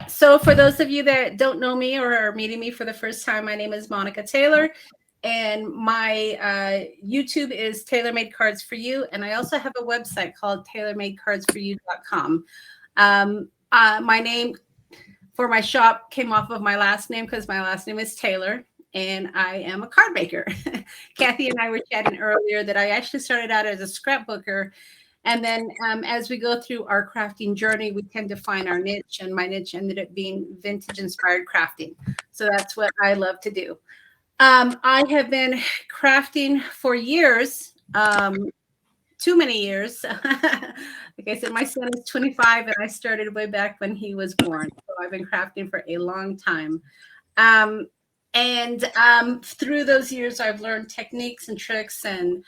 So for those of you that don't know me or are meeting me for the first time, my name is Monica Taylor, and my YouTube is Taylormadecards4u, and I also have a website called Taylormadecards4u.com. My name for my shop came off of my last name because my last name is Taylor, and I am a card maker. Kathy and I were chatting earlier that I actually started out as a scrapbooker. And then as we go through our crafting journey, we tend to find our niche, and my niche ended up being vintage inspired crafting. So that's what I love to do. I have been crafting for years, too many years. Like I said, my son is 25 and I started way back when he was born. So I've been crafting for a long time. Through those years, I've learned techniques and tricks, and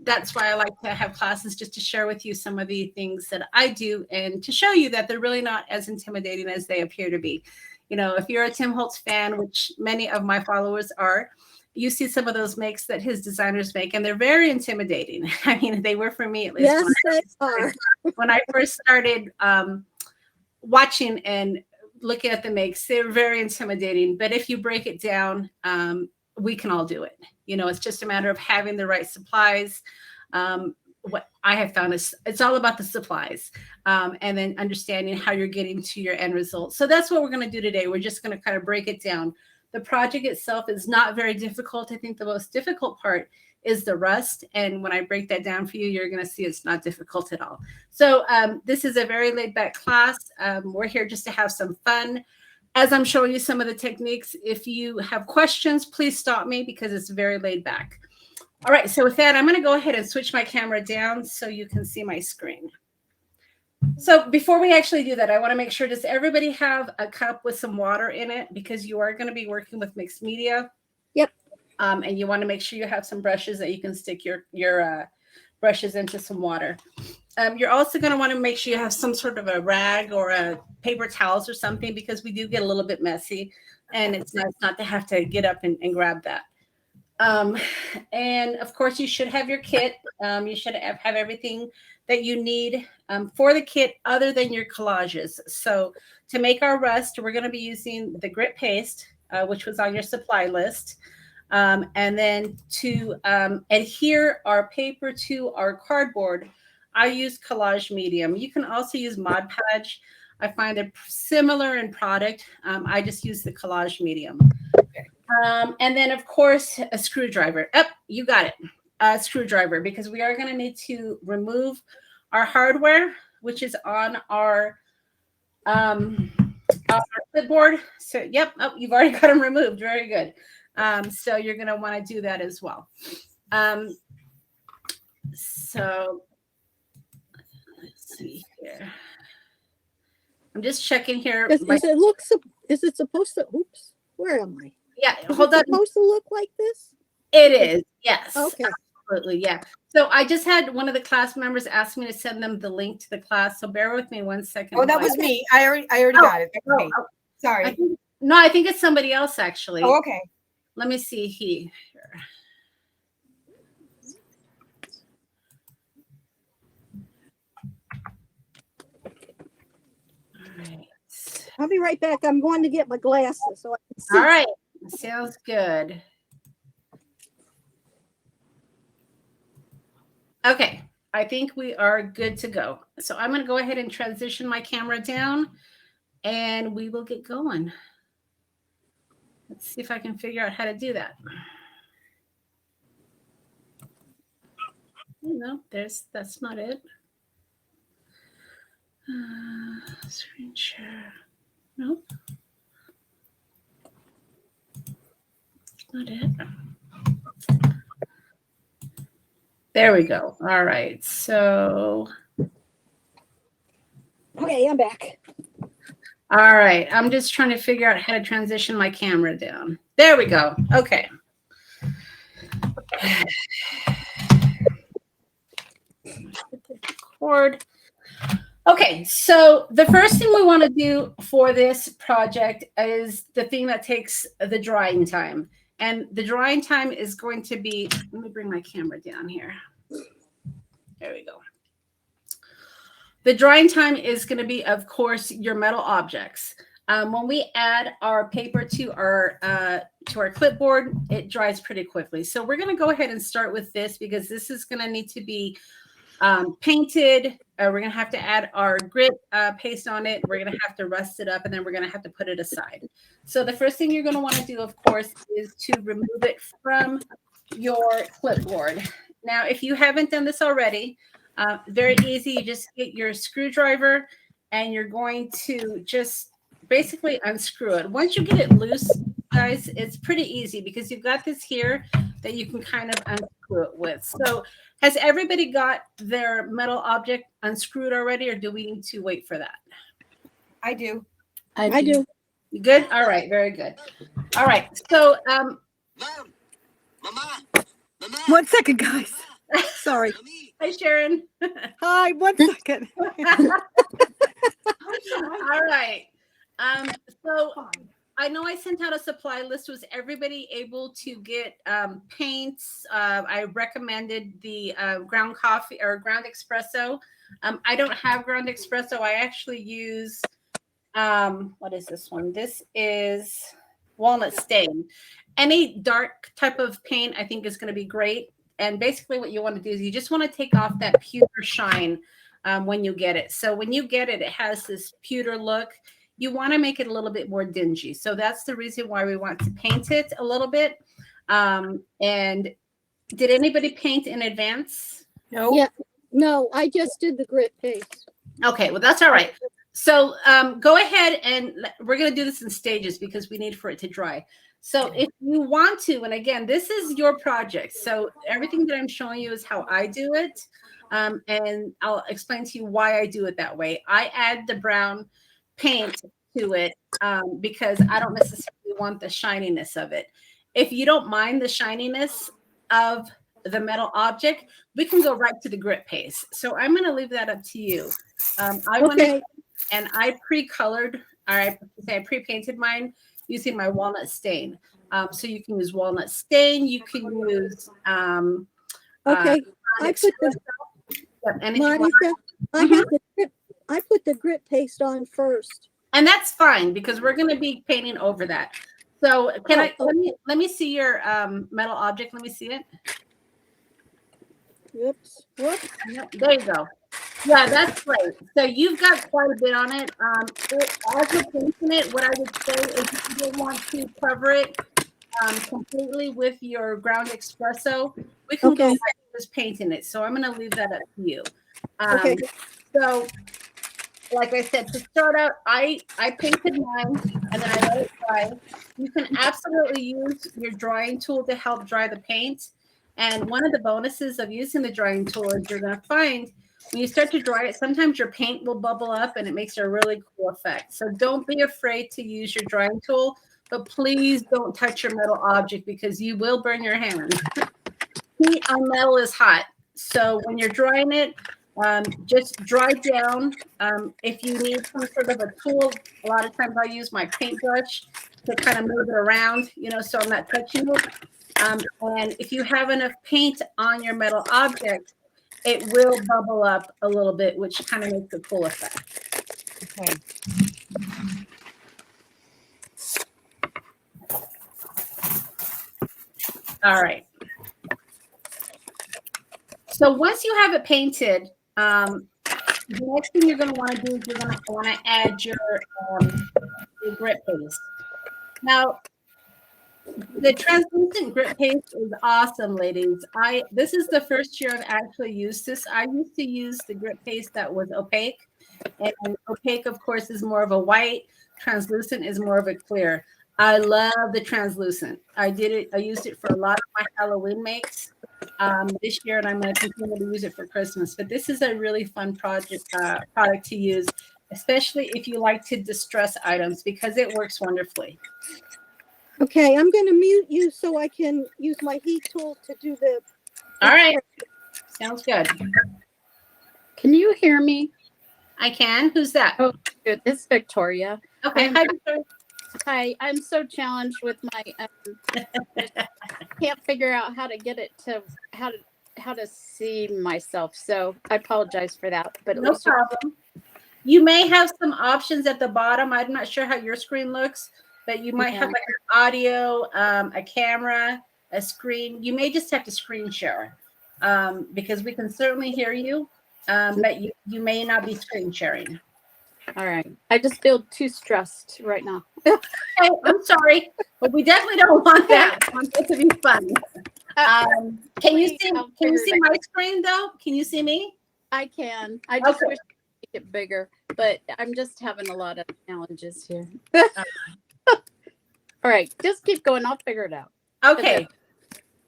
that's why I like to have classes, just to share with you some of the things that I do and to show you that they're really not as intimidating as they appear to be. You know, if you're a Tim Holtz fan, which many of my followers are, you see some of those makes that his designers make, and they're very intimidating. I mean, they were for me, at least. Yes, they are. When I first started watching and looking at the makes, they're very intimidating. But if you break it down, we can all do it. You know, it's just a matter of having the right supplies. What I have found is it's all about the supplies, and then understanding how you're getting to your end result. So that's what we're going to do today. We're just going to kind of break it down. The project itself is not very difficult. I think the most difficult part is the rust. And when I break that down for you, you're going to see it's not difficult at all. So this is a very laid back class. We're here just to have some fun. As I'm showing you some of the techniques, if you have questions, please stop me because it's very laid back. All right, so with that, I'm going to go ahead and switch my camera down so you can see my screen. So before we actually do that, I want to make sure, does everybody have a cup with some water in it? Because you are going to be working with mixed media. Yep. And you want to make sure you have some brushes that you can stick your brushes into some water. You're also going to want to make sure you have some sort of a rag or a paper towels or something, because we do get a little bit messy, and it's nice not to have to get up and grab that. And of course, you should have your kit. You should have everything that you need for the kit other than your collages. So to make our rust, we're going to be using the grit paste, which was on your supply list. And then to adhere our paper to our cardboard, I use collage medium. You can also use Mod Podge. I find it similar in product. I just use the collage medium. And then, of course, a screwdriver. Oh, you got it. A screwdriver, because we are going to need to remove our hardware, which is on our clipboard. So, yep. Oh, you've already got them removed. Very good. So you're going to want to do that as well. So let's see here. I'm just checking here. Is it supposed to? Oops. Where am I? Yeah, hold on. Is it supposed to look like this? It is. Yes. Okay. Absolutely. Yeah. So I just had one of the class members ask me to send them the link to the class. So bear with me 1 second. Oh, that was me. I already got it. Sorry. I think it's somebody else actually. Oh, okay. Let me see here. All right. I'll be right back. I'm going to get my glasses so I can see. All right. Sounds good. Okay. I think we are good to go. So I'm going to go ahead and transition my camera down, and we will get going. Let's see if I can figure out how to do that. No, that's not it. Screen share. Nope. Not it. There we go. All right. So. Okay, I'm back. All right. I'm just trying to figure out how to transition my camera down. There we go. Okay. Record. Okay, so the first thing we want to do for this project is the thing that takes the drying time. And the drying time is going to be, let me bring my camera down here. There we go. The drying time is going to be, of course, your metal objects. When we add our paper to our clipboard, it dries pretty quickly. So we're going to go ahead and start with this because this is going to need to be painted. We're going to have to add our grit paste on it. We're going to have to rust it up, and then we're going to have to put it aside. So the first thing you're going to want to do, of course, is to remove it from your clipboard. Now, if you haven't done this already, very easy. You just get your screwdriver, and you're going to just basically unscrew it. Once you get it loose, guys, it's pretty easy because you've got this here that you can kind of unscrew it with. So has everybody got their metal object unscrewed already, or do we need to wait for that? I do. I do. You good? All right, very good. All right, so Mama. 1 second, guys. Sorry. hi, Sharon. Hi, 1 second. All right. So I know I sent out a supply list. Was everybody able to get paints? I recommended the ground coffee or ground espresso. I don't have ground espresso. I actually use, what is this one? This is walnut stain. Any dark type of paint I think is going to be great. And basically what you want to do is you just want to take off that pewter shine when you get it. So when you get it, it has this pewter look. You want to make it a little bit more dingy. So that's the reason why we want to paint it a little bit. And did anybody paint in advance? No. Yeah. No, I just did the grit paste. Okay, well, that's all right. So go ahead, and we're going to do this in stages because we need for it to dry. So if you want to, and again, this is your project. So everything that I'm showing you is how I do it. And I'll explain to you why I do it that way. I add the brown paint to it because I don't necessarily want the shininess of it. If you don't mind the shininess of the metal object, we can go right to the grit paste. So I'm going to leave that up to you. I went in and I pre-colored, or I pre-painted mine using my walnut stain. So you can use walnut stain. You can use Okay. I put the Monica, I put the grit paste on first. And that's fine because we're going to be painting over that. So can let me see your metal object. Let me see it. Whoops. Whoops. There you go. Yeah, that's great. So you've got quite a bit on it. As you're painting it, what I would say is if you don't want to cover it completely with your ground espresso, we can go back to just painting it. So I'm going to leave that up to you. Okay. So like I said, to start out, I painted mine and then I let it dry. You can absolutely use your drying tool to help dry the paint. And one of the bonuses of using the drying tool is you're going to find when you start to dry it, sometimes your paint will bubble up and it makes a really cool effect. So don't be afraid to use your drying tool, but please don't touch your metal object because you will burn your hand. Heat on metal is hot. So when you're drying it, just dry down. If you need some sort of a tool, a lot of times I use my paintbrush to kind of move it around, so I'm not touching it. And if you have enough paint on your metal object, it will bubble up a little bit, which kind of makes a cool effect. Okay. All right. So once you have it painted, the next thing you're going to want to do is you're going to want to add your grit paste. Now, the translucent grit paste is awesome, ladies. This is the first year I've actually used this. I used to use the grit paste that was opaque, and opaque, of course, is more of a white. Translucent is more of a clear. I love the translucent. I used it for a lot of my Halloween makes this year, and I'm going to continue to use it for Christmas. But this is a really fun product to use, especially if you like to distress items, because it works wonderfully. Okay, I'm going to mute you so I can use my heat tool to do the. All right. Sounds good. Can you hear me? I can. Who's that? Oh, good. This is Victoria. Okay. Hi, Victoria. Hi. I'm so challenged with my. Can't figure out how to get it to how to see myself, so I apologize for that. But at No least problem. You may have some options at the bottom. I'm not sure how your screen looks, but you might have like an audio, a camera, a screen. You may just have to screen share because we can certainly hear you, but you may not be screen sharing. all right. I just feel too stressed right now. Hey, I'm sorry, but we definitely don't want that. We want it to be fun. Can you see my screen though? Can you see me? I can. I just Okay. wish I could make it bigger, but I'm just having a lot of challenges here. All right, just keep going. I'll figure it out. Okay.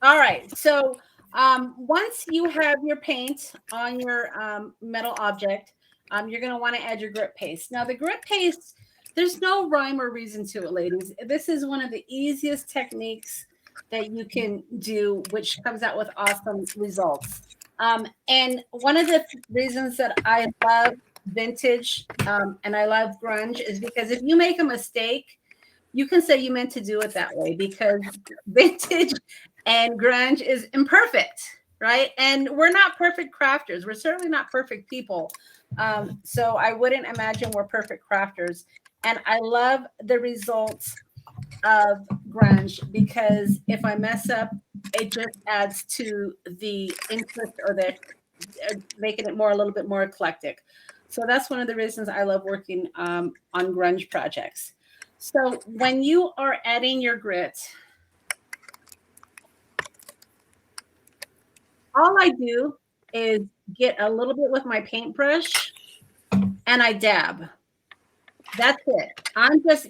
All right. So once you have your paint on your metal object, you're going to want to add your grit paste. Now, the grit paste, there's no rhyme or reason to it, ladies. This is one of the easiest techniques that you can do, which comes out with awesome results. And one of the reasons that I love vintage and I love grunge is because if you make a mistake, you can say you meant to do it that way, because vintage and grunge is imperfect, right? And we're not perfect crafters. We're certainly not perfect people. So I wouldn't imagine we're perfect crafters. And I love the results of grunge because if I mess up, it just adds to the interest or the making it a little bit more eclectic. So that's one of the reasons I love working on grunge projects. So when you are adding your grit, all I do is get a little bit with my paintbrush and I dab. That's it.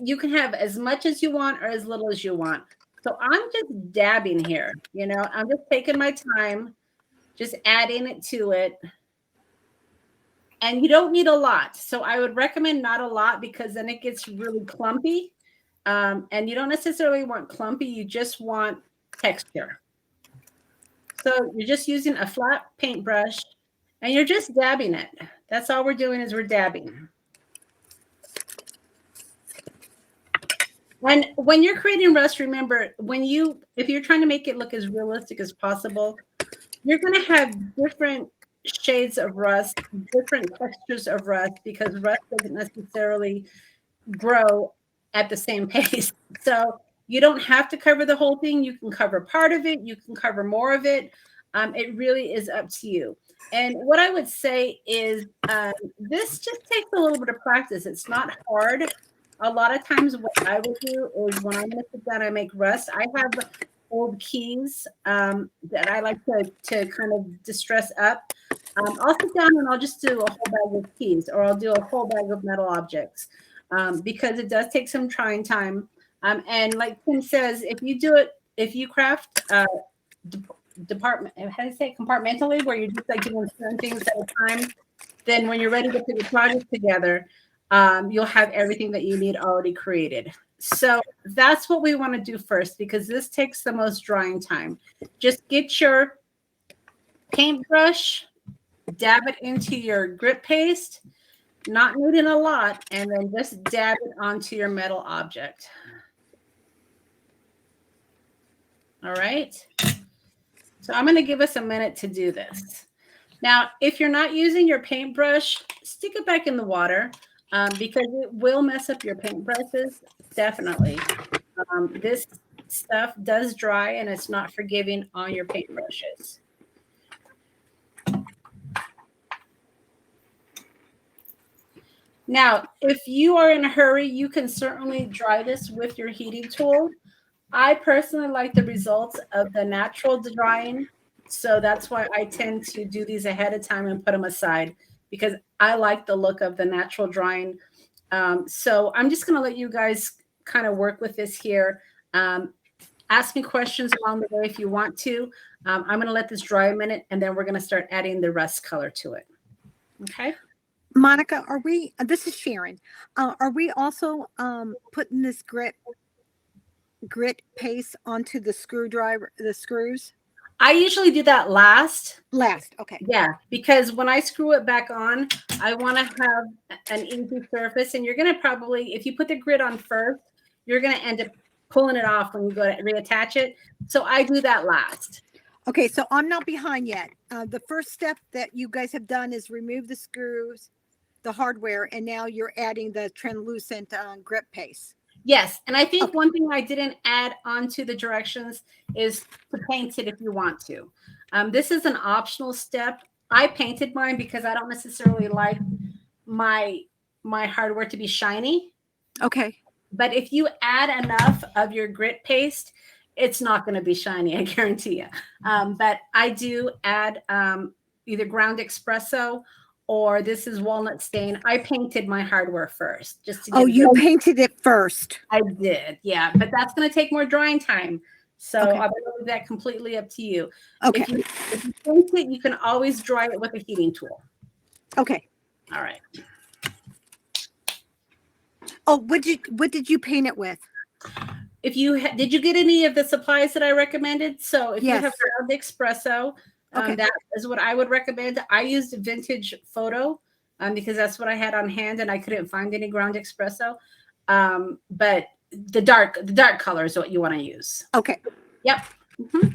You can have as much as you want or as little as you want. So I'm just dabbing here, I'm just taking my time, just adding it to it. And you don't need a lot. So I would recommend not a lot because then it gets really clumpy. And you don't necessarily want clumpy. You just want texture. So you're just using a flat paintbrush and you're just dabbing it. That's all we're doing is we're dabbing. And when you're creating rust, remember, if you're trying to make it look as realistic as possible, you're going to have different shades of rust, different textures of rust, because rust doesn't necessarily grow at the same pace. So you don't have to cover the whole thing. You can cover part of it. You can cover more of it. It really is up to you. And what I would say is this just takes a little bit of practice. It's not hard. A lot of times what I would do is when I'm going to sit down and make rust, I have old keys that I like to kind of distress up. I'll sit down and I'll just do a whole bag of keys, or I'll do a whole bag of metal objects because it does take some trying time. And like Tim says, if you craft compartmentally, where you're just like doing certain things at a time, then when you're ready to put your project together, you'll have everything that you need already created. So that's what we want to do first, because this takes the most drying time. Just get your paintbrush, dab it into your grit paste, not needing a lot, and then just dab it onto your metal object. All right. So I'm going to give us a minute to do this. Now, if you're not using your paintbrush, stick it back in the water because it will mess up your paintbrushes, definitely. This stuff does dry and it's not forgiving on your paintbrushes. Now, if you are in a hurry, you can certainly dry this with your heating tool. I personally like the results of the natural drying. So that's why I tend to do these ahead of time and put them aside, because I like the look of the natural drying. So I'm just going to let you guys kind of work with this here. Ask me questions along the way if you want to. I'm going to let this dry a minute, and then we're going to start adding the rust color to it. Okay. Monica, this is Sharon. Are we also putting this grit paste onto the screws? I usually do that last. Okay. Yeah, because when I screw it back on, I want to have an easy surface. And you're going to probably, if you put the grit on first, you're going to end up pulling it off when you go to reattach it. So I do that last. Okay, so I'm not behind yet. The first step that you guys have done is remove the screws, the hardware, and now you're adding the translucent grip paste. Yes, and I think one thing I didn't add onto the directions is to paint it if you want to. This is an optional step. I painted mine because I don't necessarily like my hardware to be shiny. Okay. But if you add enough of your grit paste, it's not going to be shiny, I guarantee you. But I do add either ground espresso or this is walnut stain. I painted my hardware first. Just to get you painted it first. I did, yeah. But that's going to take more drying time. So Okay. I'll leave that completely up to you. Okay. If you paint it, you can always dry it with a heating tool. Okay. All right. Oh, what did you paint it with? If you did you get any of the supplies that I recommended? So if you have Yes. ground espresso, Okay. that is what I would recommend. I used a vintage photo because that's what I had on hand and I couldn't find any ground espresso. But the dark color is what you want to use. Okay. Yep. Mm-hmm.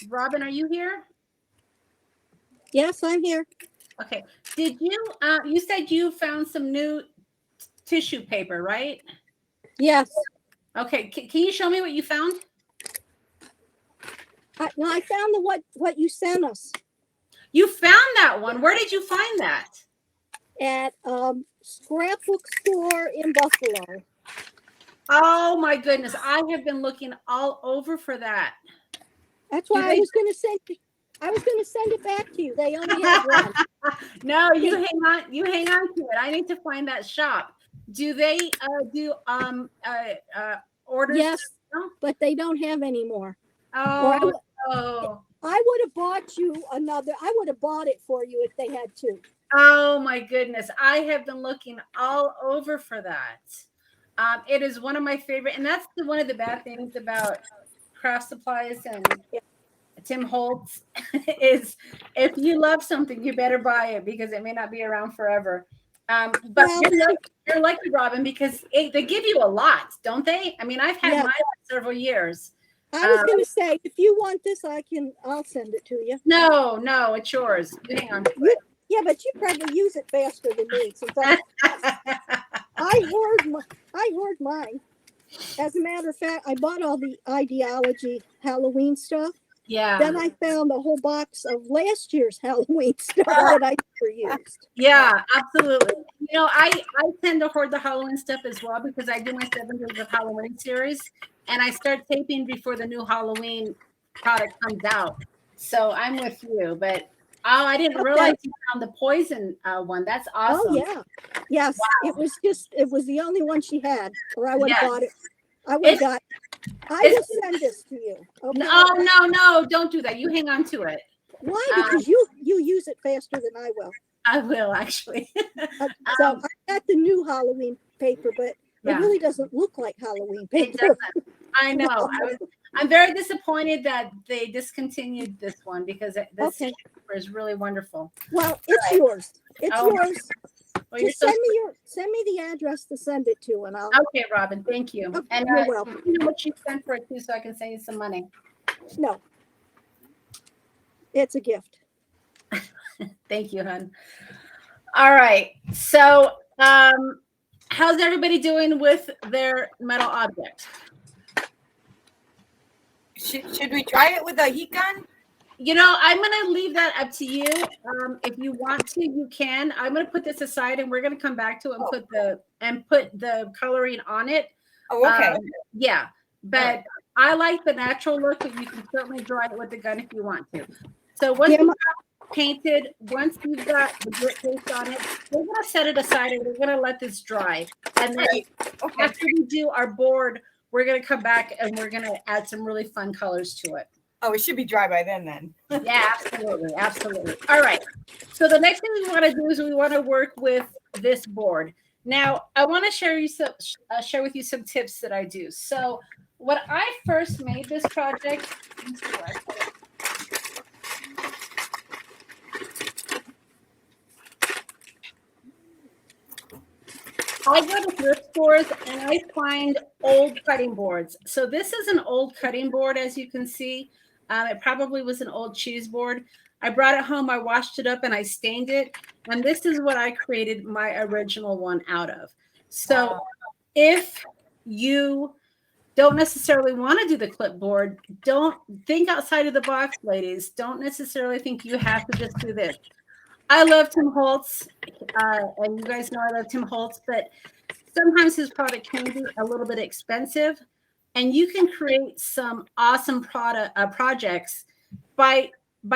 Robin, are you here? Yes, I'm here. Okay. Did you you said you found some new tissue paper, right? Yes. Okay. Can you show me what you found? No, I found what you sent us You found that one. Where did you find that? at scrapbook store in Buffalo. Oh my goodness. I have been looking all over for that. That's why I was going to send it back to you. They only have one. No, you hang on to it. I need to find that shop. Do they do orders? Yes, but they don't have any more. Oh, I would have bought you another. I would have bought it for you if they had two. Oh my goodness. I have been looking all over for that. It is one of my favorite, and that's one of the bad things about craft supplies and Tim Holtz is if you love something, you better buy it because it may not be around forever. But Well, you're lucky, Robin, because they give you a lot, don't they? I mean, I've had mine for several years. I was going to say, if you want this, I'll send it to you. No, it's yours. You hang on to it. Yeah, but you probably use it faster than me. Since I hoard mine. As a matter of fact, I bought all the Ideology Halloween stuff. Yeah. Then I found a whole box of last year's Halloween stuff that I never used. Yeah, absolutely. You know, I tend to hoard the Halloween stuff as well because I do my 7 Days of Halloween series and I start taping before the new Halloween product comes out. So I'm with you, but I didn't realize you found the poison one. That's awesome. Oh yeah. Yes. Wow. It was the only one she had, or I would have bought it. I will send this to you. Okay? No, don't do that. You hang on to it. Why? Because you use it faster than I will. I will actually. So I got the new Halloween paper, but it really doesn't look like Halloween paper. It doesn't. I know. I'm very disappointed that they discontinued this one because this paper is really wonderful. Well, it's yours. It's yours. Well, just send me the address to send it to, and I'll. Okay, Robin. Thank you. Okay, and you're welcome. You know what you sent for it too, so I can send you some money. No, it's a gift. Thank you, hon. All right. So, how's everybody doing with their metal object? Should we try it with a heat gun? You know, I'm going to leave that up to you. If you want to, you can. I'm going to put this aside and we're going to come back to it and put the coloring on it. Oh, okay. Yeah, but I like the natural look, but you can certainly draw it with the gun if you want to. So once painted, once you've got the grit paste on it, we're going to set it aside and we're going to let this dry. And then Okay. after we do our board, we're going to come back and we're going to add some really fun colors to it. Oh, it should be dry by then. Yeah, absolutely. Absolutely. All right. So the next thing we want to do is we want to work with this board. Now, I want to share with you some tips that I do. So when I first made this project, I go to thrift stores and I find old cutting boards. So this is an old cutting board, as you can see. It probably was an old cheese board. I brought it home, I washed it up, and I stained it. And this is what I created my original one out of. So if you don't necessarily want to do the clipboard, don't think outside of the box, ladies. Don't necessarily think you have to just do this. I love Tim Holtz, and you guys know I love Tim Holtz, but sometimes his product can be a little bit expensive, and you can create some awesome projects by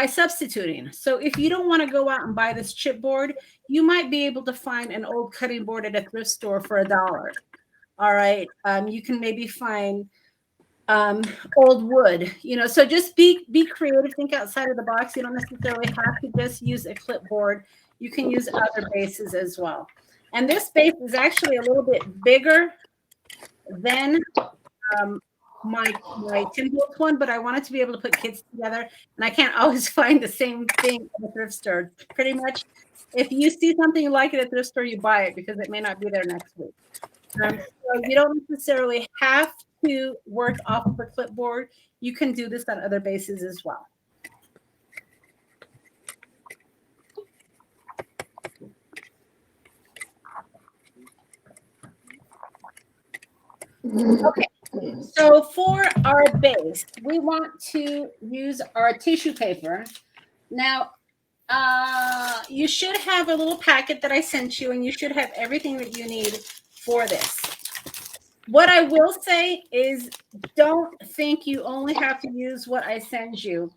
substituting. So if you don't want to go out and buy this chipboard, you might be able to find an old cutting board at a thrift store for $1. All right, you can maybe find old wood, so just be creative, think outside of the box. You don't necessarily have to just use a clipboard. You can use other bases as well. And this base is actually a little bit bigger than my Tim Holtz one, but I wanted to be able to put kits together, and I can't always find the same thing at the thrift store. Pretty much, if you see something you like at a thrift store, you buy it because it may not be there next week. So you don't necessarily have to work off of a clipboard. You can do this on other bases as well. Okay, so for our base, we want to use our tissue paper. Now, you should have a little packet that I sent you, and you should have everything that you need for this. What I will say is, don't think you only have to use what I send you.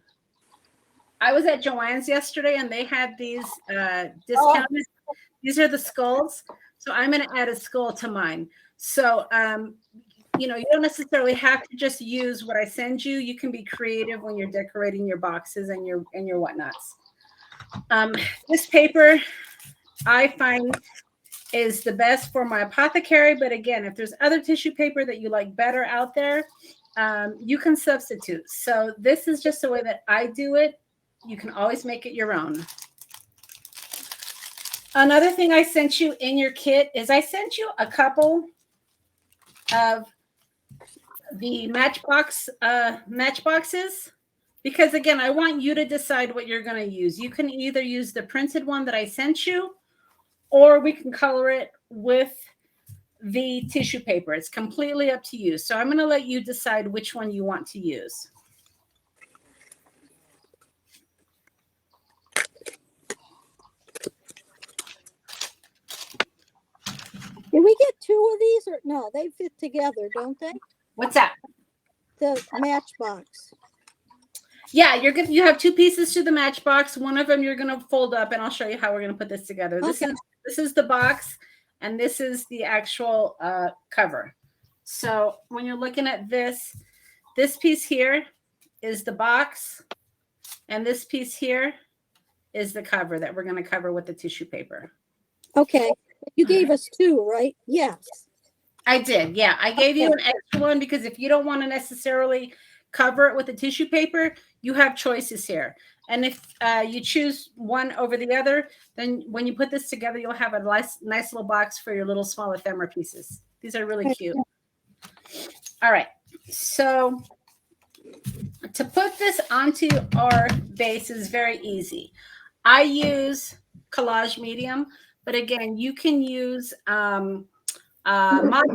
I was at Joann's yesterday, and they had these discounted. These are the skulls. So I'm going to add a skull to mine. So, you don't necessarily have to just use what I send you. You can be creative when you're decorating your boxes and your whatnots. This paper, I find, is the best for my Apothecary. But again, if there's other tissue paper that you like better out there, you can substitute. So this is just the way that I do it. You can always make it your own. Another thing I sent you in your kit is I sent you a couple of the matchboxes, because again, I want you to decide what you're going to use. You can either use the printed one that I sent you, or we can color it with the tissue paper. It's completely up to you. So I'm going to let you decide which one you want to use. Can we get two of these, or no? They fit together, don't they? What's that? The matchbox. Yeah, you're good. You have two pieces to the matchbox. One of them you're going to fold up, and I'll show you how we're going to put this together. Okay. This is the box, and this is the actual cover. So when you're looking at this piece here is the box, and this piece here is the cover that we're going to cover with the tissue paper. Okay. You gave us two, right? Yes. I did. Yeah, I gave you an extra one because if you don't want to necessarily cover it with the tissue paper, you have choices here. And if you choose one over the other, then when you put this together, you'll have a nice little box for your little small ephemera pieces. These are really cute. All right. So to put this onto our base is very easy. I use collage medium, but again, you can use Mod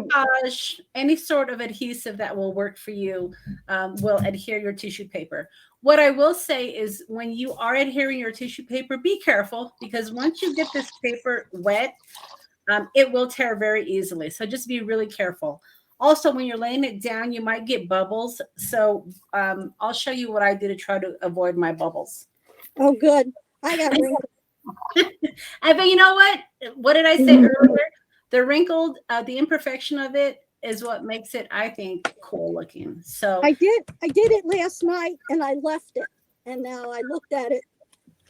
Podge, any sort of adhesive that will work for you will adhere your tissue paper. What I will say is when you are adhering your tissue paper, be careful, because once you get this paper wet, it will tear very easily. So just be really careful. Also, when you're laying it down, you might get bubbles. So I'll show you what I do to try to avoid my bubbles. Oh, good. I got wrinkles. But you know what? What did I say earlier? The wrinkled, the imperfection of it is what makes it, I think, cool looking. So I did it last night and I left it. And now I looked at it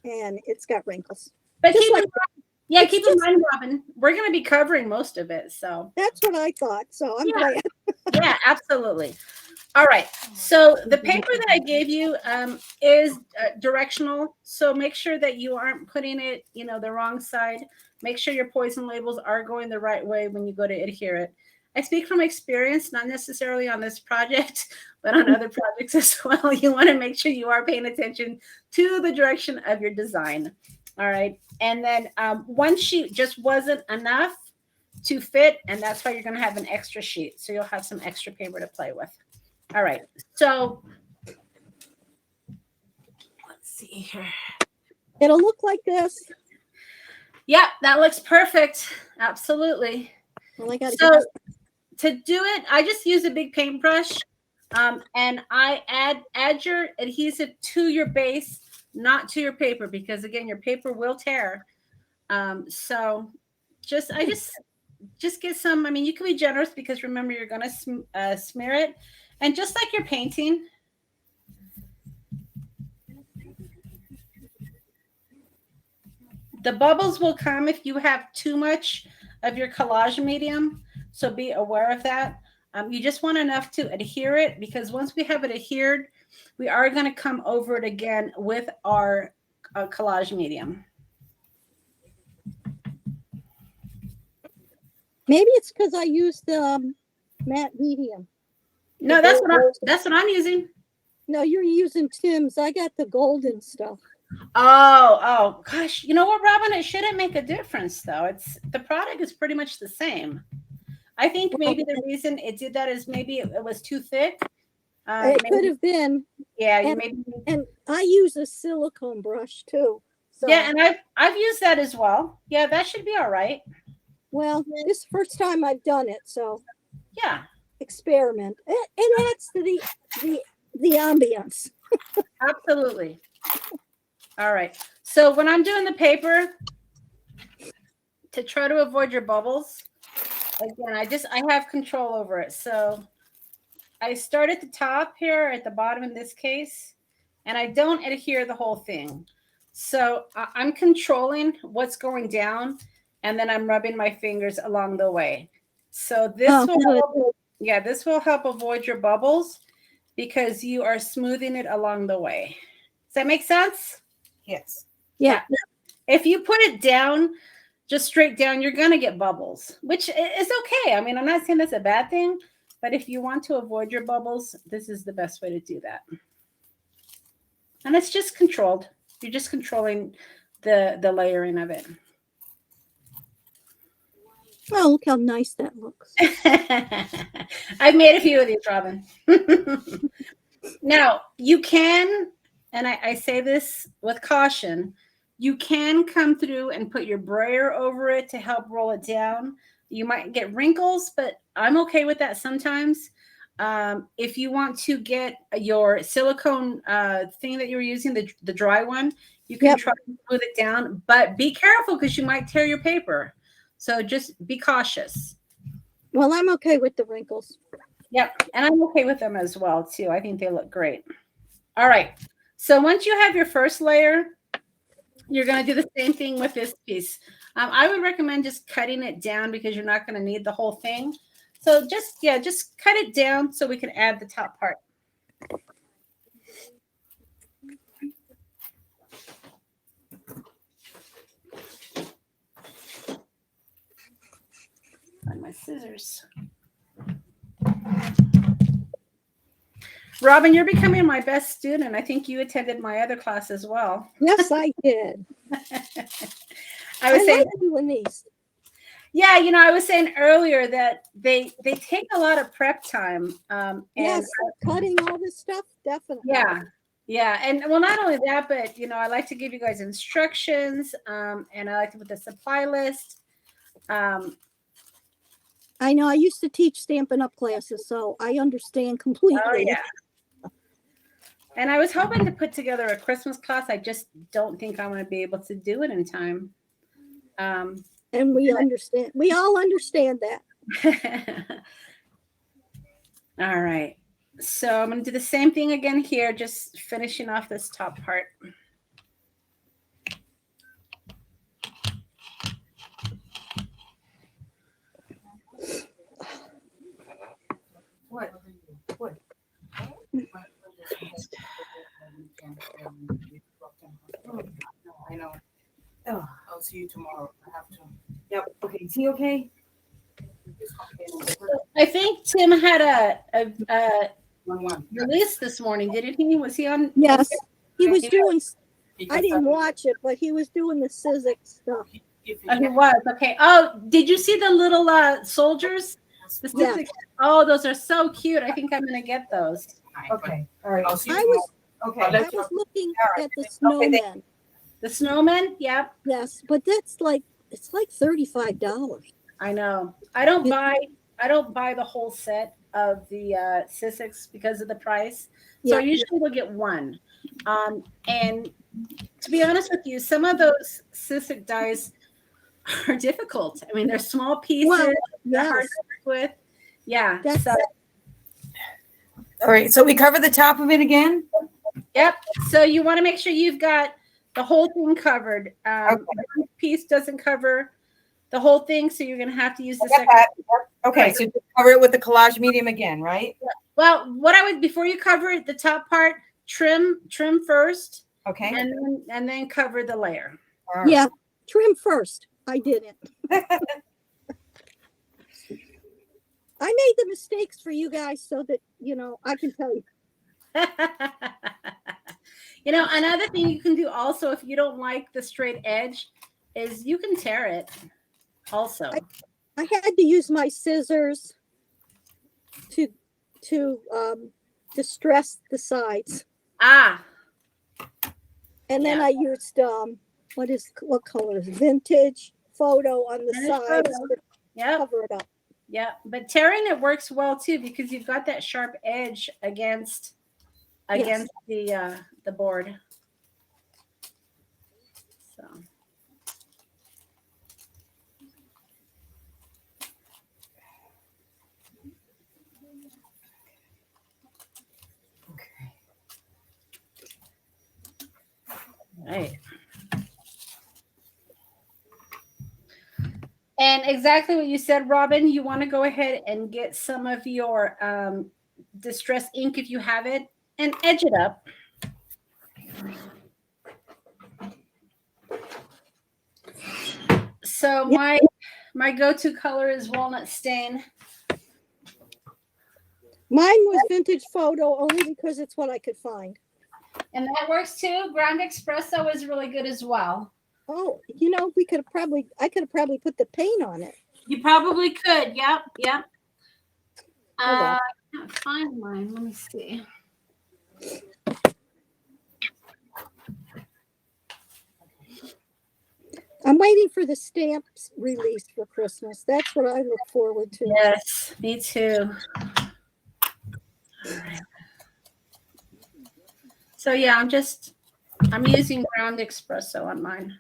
and it's got wrinkles. but Just keep like- in mind, yeah, it's keep in just- mind, Robin, we're going to be covering most of it. So That's what I thought. So I'm Yeah. glad. yeah, absolutely. All right. So the paper that I gave you is directional. So make sure that you aren't putting it, the wrong side. Make sure your poison labels are going the right way when you go to adhere it. I speak from experience, not necessarily on this project, but on other projects as well. You want to make sure you are paying attention to the direction of your design. All right. And then one sheet just wasn't enough to fit, and that's why you're going to have an extra sheet. So you'll have some extra paper to play with. All right. So let's see here. It'll look like this. Yeah, that looks perfect. Absolutely. Well, I gotta So to do it, I just use a big paintbrush, and I add your adhesive to your base, not to your paper, because again, your paper will tear. So I just get some. I mean, you can be generous because remember you're going to smear it, and just like you're painting. The bubbles will come if you have too much of your collage medium, so be aware of that. You just want enough to adhere it, because once we have it adhered, we are going to come over it again with our collage medium. Maybe it's because I used the matte medium. No, that's what I'm using. No, you're using Tim's. I got the golden stuff. Oh gosh, you know what, Robin? It shouldn't make a difference though. The product is pretty much the same. I think maybe the reason it did that is maybe it was too thick. It could have been. Yeah, and I use a silicone brush too. So, yeah, and I've used that as well. Yeah, that should be all right. Well, this is the first time I've done it, so Yeah, experiment. It adds to the ambience. absolutely. All right. So when I'm doing the paper, to try to avoid your bubbles, again, I have control over it. So I start at the top here, at the bottom in this case, and I don't adhere the whole thing. So I'm controlling what's going down, and then I'm rubbing my fingers along the way. So this this will help avoid your bubbles because you are smoothing it along the way. Does that make sense? Yes. Yeah. If you put it down, just straight down, you're going to get bubbles, which is okay. I mean, I'm not saying that's a bad thing, but if you want to avoid your bubbles, this is the best way to do that. And it's just controlled. You're just controlling the layering of it. Oh, look how nice that looks. I've made a few of these, Robin. Now, you can, and I say this with caution, you can come through and put your brayer over it to help roll it down. You might get wrinkles, but I'm okay with that sometimes. If you want to get your silicone thing that you're using, the dry one, you can try to smooth it down, but be careful because you might tear your paper. So just be cautious. Well, I'm okay with the wrinkles. Yep. And I'm okay with them as well, too. I think they look great. All right. So once you have your first layer, you're going to do the same thing with this piece. I would recommend just cutting it down because you're not going to need the whole thing. So just cut it down so we can add the top part. Find my scissors. Robin, you're becoming my best student. I think you attended my other class as well. Yes, I did. I was saying doing these. Yeah, I was saying earlier that they take a lot of prep time. Yes, cutting all this stuff, definitely. Yeah. And well, not only that, but I like to give you guys instructions, and I like to put the supply list. I know I used to teach Stampin' Up! Classes, so I understand completely. Oh, yeah. And I was hoping to put together a Christmas class. I just don't think I'm going to be able to do it in time. And we understand. We all understand that. All right. So I'm going to do the same thing again here, just finishing off this top part. What? What? I know. Oh, I'll see you tomorrow. I have to. Yep. Okay. Is he okay? I think Tim had a release this morning, didn't he? Was he on? Yes, he was doing. I didn't watch it, but he was doing the Civic stuff. Oh, he was. Okay. Oh, did you see the little soldiers? The Yeah. Oh, those are so cute. I think I'm going to get those. Okay. All right. I'll see you I tomorrow. was. Okay. I was looking at the snowmen. The snowmen? Yep. Yes, but that's like it's like $35. I know. I don't buy the whole set of the Sissics because of the price. So I usually will get one. And to be honest with you, some of those Sissic dies are difficult. I mean, they're small pieces. Well, they're hard to work with. Yeah. All right. So we cover the top of it again. Yep. So you want to make sure you've got the whole thing covered. One piece doesn't cover the whole thing, so you're going to have to use the second. Okay. Right. So just cover it with the collage medium again, right? Well, what I would, before you cover it, the top part, trim first. Okay. And then cover the layer. Right. Yeah, trim first. I didn't. I made the mistakes for you guys so that, I can tell you. Another thing you can do also, if you don't like the straight edge, is you can tear it also. I had to use my scissors to distress the sides. Ah. And then I used what color is it? Vintage photo on the sides to cover it up. Yeah, but tearing it works well too because you've got that sharp edge against the board. So. Okay. Right. And exactly what you said, Robin, you want to go ahead and get some of your distress ink if you have it and edge it up. So my go-to color is walnut stain. Mine was vintage photo only because it's what I could find. And that works too. Ground espresso is really good as well. Oh, I could have probably put the paint on it. You probably could. Yep. I can't find mine. Let me see. I'm waiting for the stamps release for Christmas. That's what I look forward to. Yes, me too. All right. So yeah, I'm using ground espresso on mine.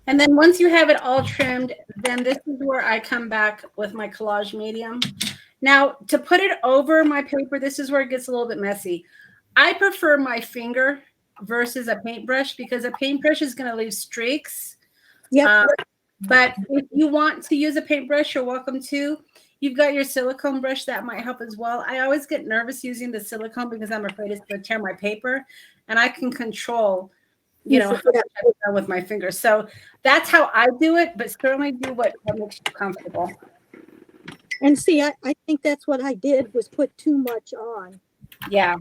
And then once you have it all trimmed, then this is where I come back with my collage medium. Now, to put it over my paper, this is where it gets a little bit messy. I prefer my finger versus a paintbrush because a paintbrush is going to leave streaks. Yeah. But if you want to use a paintbrush, you're welcome to. You've got your silicone brush that might help as well. I always get nervous using the silicone because I'm afraid it's going to tear my paper, and I can control how much I've done with my fingers. So that's how I do it, but certainly do what makes you comfortable. And see, I think that's what I did was put too much on. Yeah.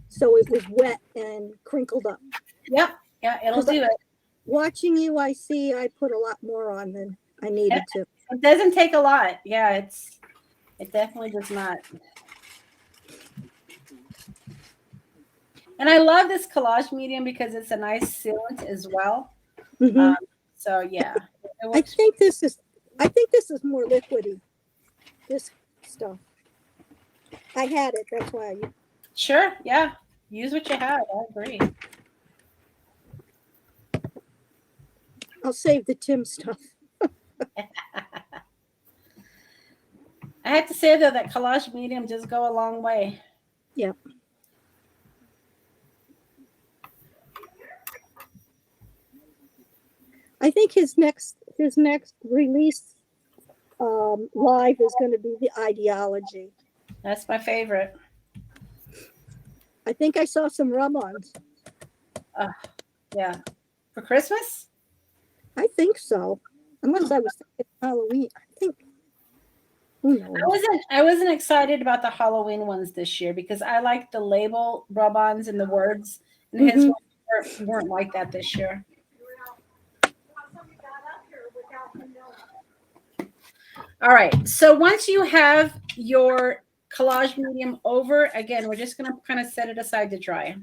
So it was wet and crinkled up. Yep. Yeah, it'll do it. Watching you, I see I put a lot more on than I needed to. It doesn't take a lot. Yeah, it definitely does not. And I love this collage medium because it's a nice sealant as well. Mhm. So yeah, it I works. think this is more liquidy. This stuff. I had it. That's why. Sure, yeah. Use what you have. I agree. I'll save the Tim stuff. I have to say though that collage medium does go a long way. Yeah. I think his next release live is going to be the ideology. That's my favorite. I think I saw some rub-ons. Yeah. For Christmas? I think so. Unless I was thinking Halloween. I think. Who knows? I wasn't excited about the Halloween ones this year because I like the label rub-ons and the words, and his ones weren't like that this year. All right. So once you have your collage medium over, again, we're just going to kind of set it aside to dry.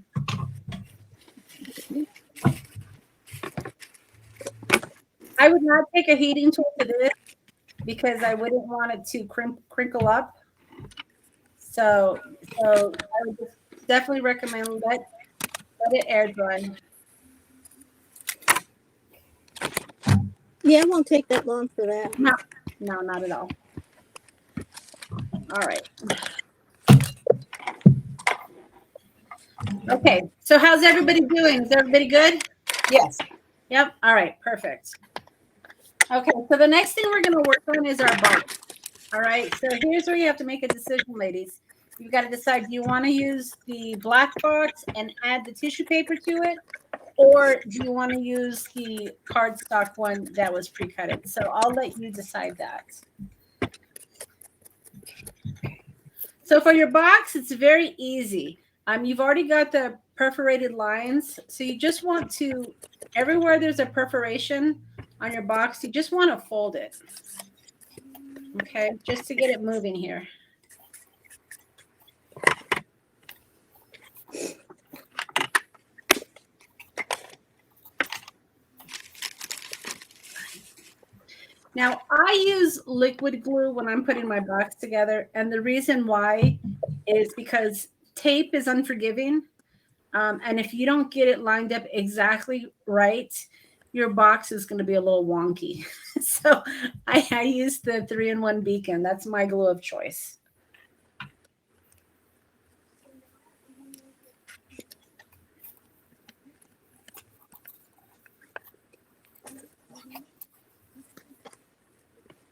I would not take a heating tool to this because I wouldn't want it to crinkle up. So I would just definitely recommend let it air dry. Yeah, it won't take that long for that. No, not at all. All right. Okay, so how's everybody doing? Is everybody good? Yes. Yep. All right, perfect. Okay, so the next thing we're going to work on is our box. All right, so here's where you have to make a decision, ladies. You've got to decide, do you want to use the black box and add the tissue paper to it? Or do you want to use the cardstock one that was pre-cutted? So I'll let you decide that. So for your box, it's very easy. You've already got the perforated lines. So you just want to, everywhere there's a perforation on your box, you just want to fold it. Okay, just to get it moving here. Now, I use liquid glue when I'm putting my box together. And the reason why is because tape is unforgiving. And if you don't get it lined up exactly right, your box is going to be a little wonky. So I use the 3-in-1 beacon. That's my glue of choice.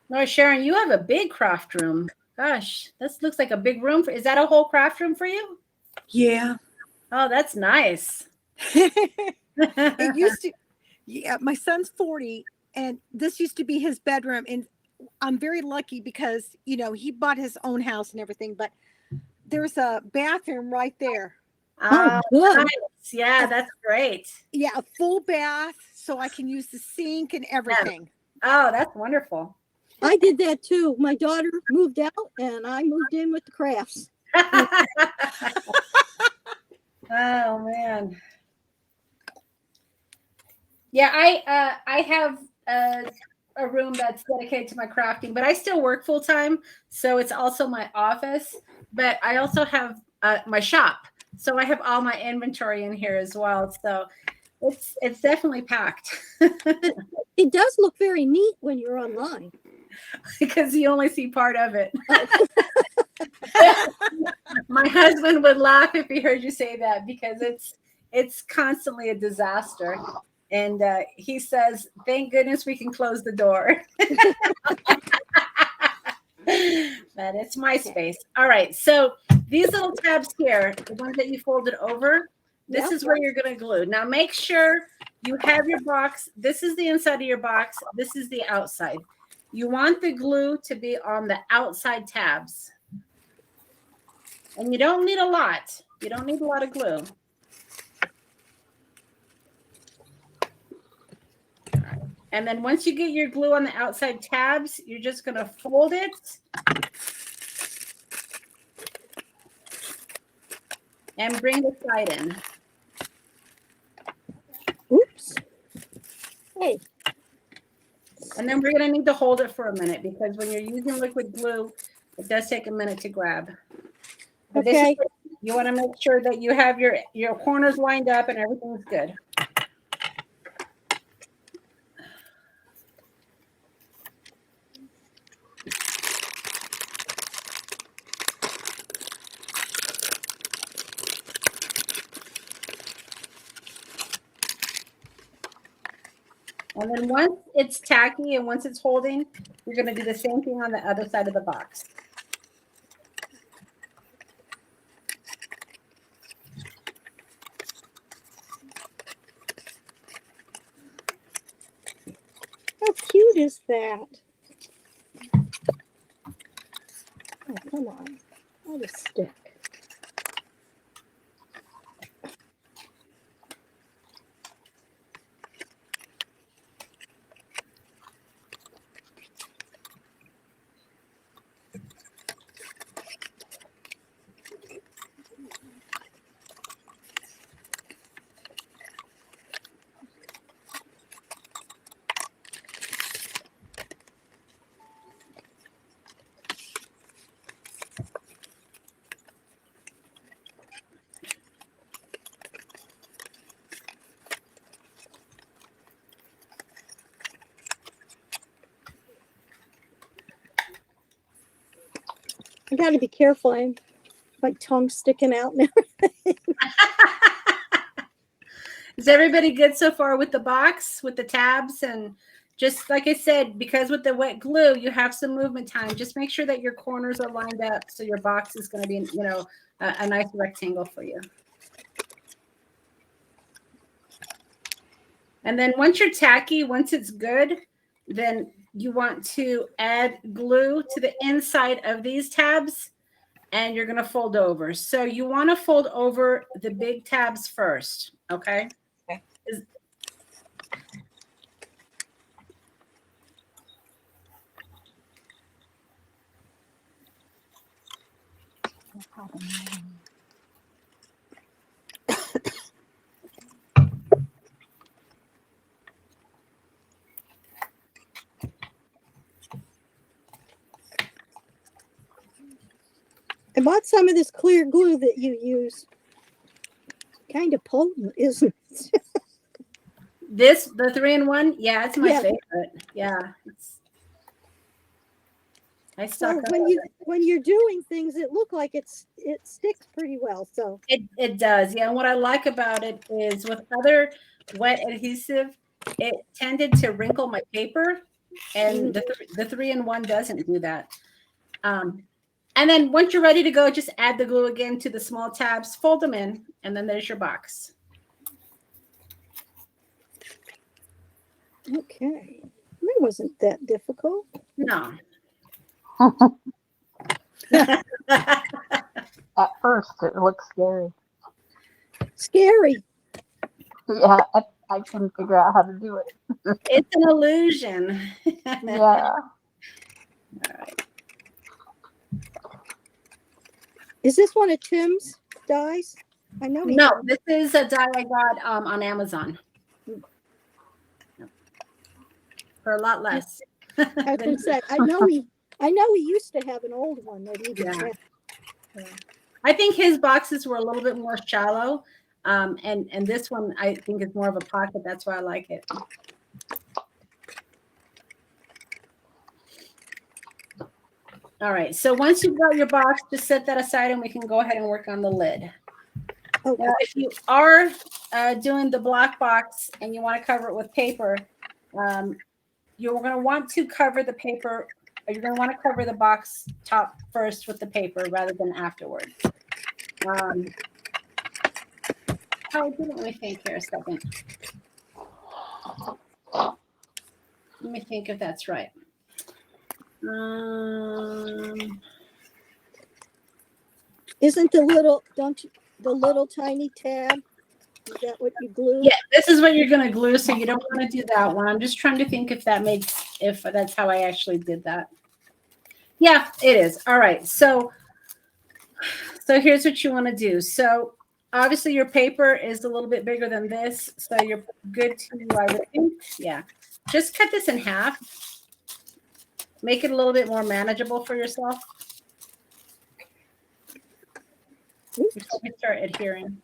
No, Sharon, you have a big craft room. Gosh, this looks like a big room. Is that a whole craft room for you? Yeah. Oh, that's nice. It used to, yeah, my son's 40 and this used to be his bedroom. And I'm very lucky because, you know, he bought his own house and everything, but there's a bathroom right there. Oh, good. Nice. Yeah, that's great. Yeah, a full bath so I can use the sink and everything. Oh, that's wonderful. I did that too. My daughter moved out and I moved in with the crafts. Oh man. Yeah, I have a room that's dedicated to my crafting, but I still work full time, so it's also my office. But I also have my shop, so I have all my inventory in here as well. So it's definitely packed. It does look very neat when you're online. Because you only see part of it. My husband would laugh if he heard you say that because it's constantly a disaster. And he says, thank goodness we can close the door. But it's my space. All right. So these little tabs here, the ones that you folded over, this is where you're going to glue. Now make sure you have your box. This is the inside of your box. This is the outside. You want the glue to be on the outside tabs. And you don't need a lot. You don't need a lot of glue. And then once you get your glue on the outside tabs, you're just going to fold it. And bring the side in. Okay. And then we're going to need to hold it for a minute because when you're using liquid glue, it does take a minute to grab. But this Okay. you want to make sure that you have your corners lined up and everything's good. And then once it's tacky and once it's holding, you're going to do the same thing on the other side of the box. How cute is that? Oh, come on. I'll just stick. I got to be careful. I'm my tongue sticking out now. Is everybody good so far with the box, with the tabs? And just like I said, because with the wet glue, you have some movement time. Just make sure that your corners are lined up so your box is going to be, you know, a nice rectangle for you. And then once you're tacky, once it's good, then you want to add glue to the inside of these tabs and you're going to fold over. So you want to fold over the big tabs first, okay? Okay. I bought some of this clear glue that you use. Kind of potent, isn't it? This, the 3-in-1, yeah, it's my Yeah. favorite. Yeah, I So stuck when you're doing things, it look like it sticks pretty well. So it does, yeah. And what I like about it is with other wet adhesive, it tended to wrinkle my paper, and the 3-in-1 doesn't do that. And then once you're ready to go, just add the glue again to the small tabs, fold them in, and then there's your box. okay, it wasn't that difficult. No. At first, it looks scary. Scary. Yeah, I couldn't figure out how to do it. It's an illusion. Yeah. All right. Is this one of Tim's dies? I know. No, this is a die I got on Amazon for a lot less. I was gonna say, I know he used to have an old one that he did. Yeah. I think his boxes were a little bit more shallow. And this one I think is more of a pocket. That's why I like it. All right. So once you've got your box, just set that aside and we can go ahead and work on the lid. Okay. Now, if you are doing the block box and you want to cover it with paper, you're going to want to cover the paper. You're going to want to cover the box top first with the paper rather than afterward. Let me think here a second. Let me think if that's right. Isn't the little tiny tab? Is that what you glue? Yeah, this is what you're going to glue, so you don't want to do that one. I'm just trying to think if that's how I actually did that. Yeah, it is. All right. So here's what you want to do. So obviously your paper is a little bit bigger than this, so you're good to, I would think. Yeah. Just cut this in half. Make it a little bit more manageable for yourself. Before we start adhering.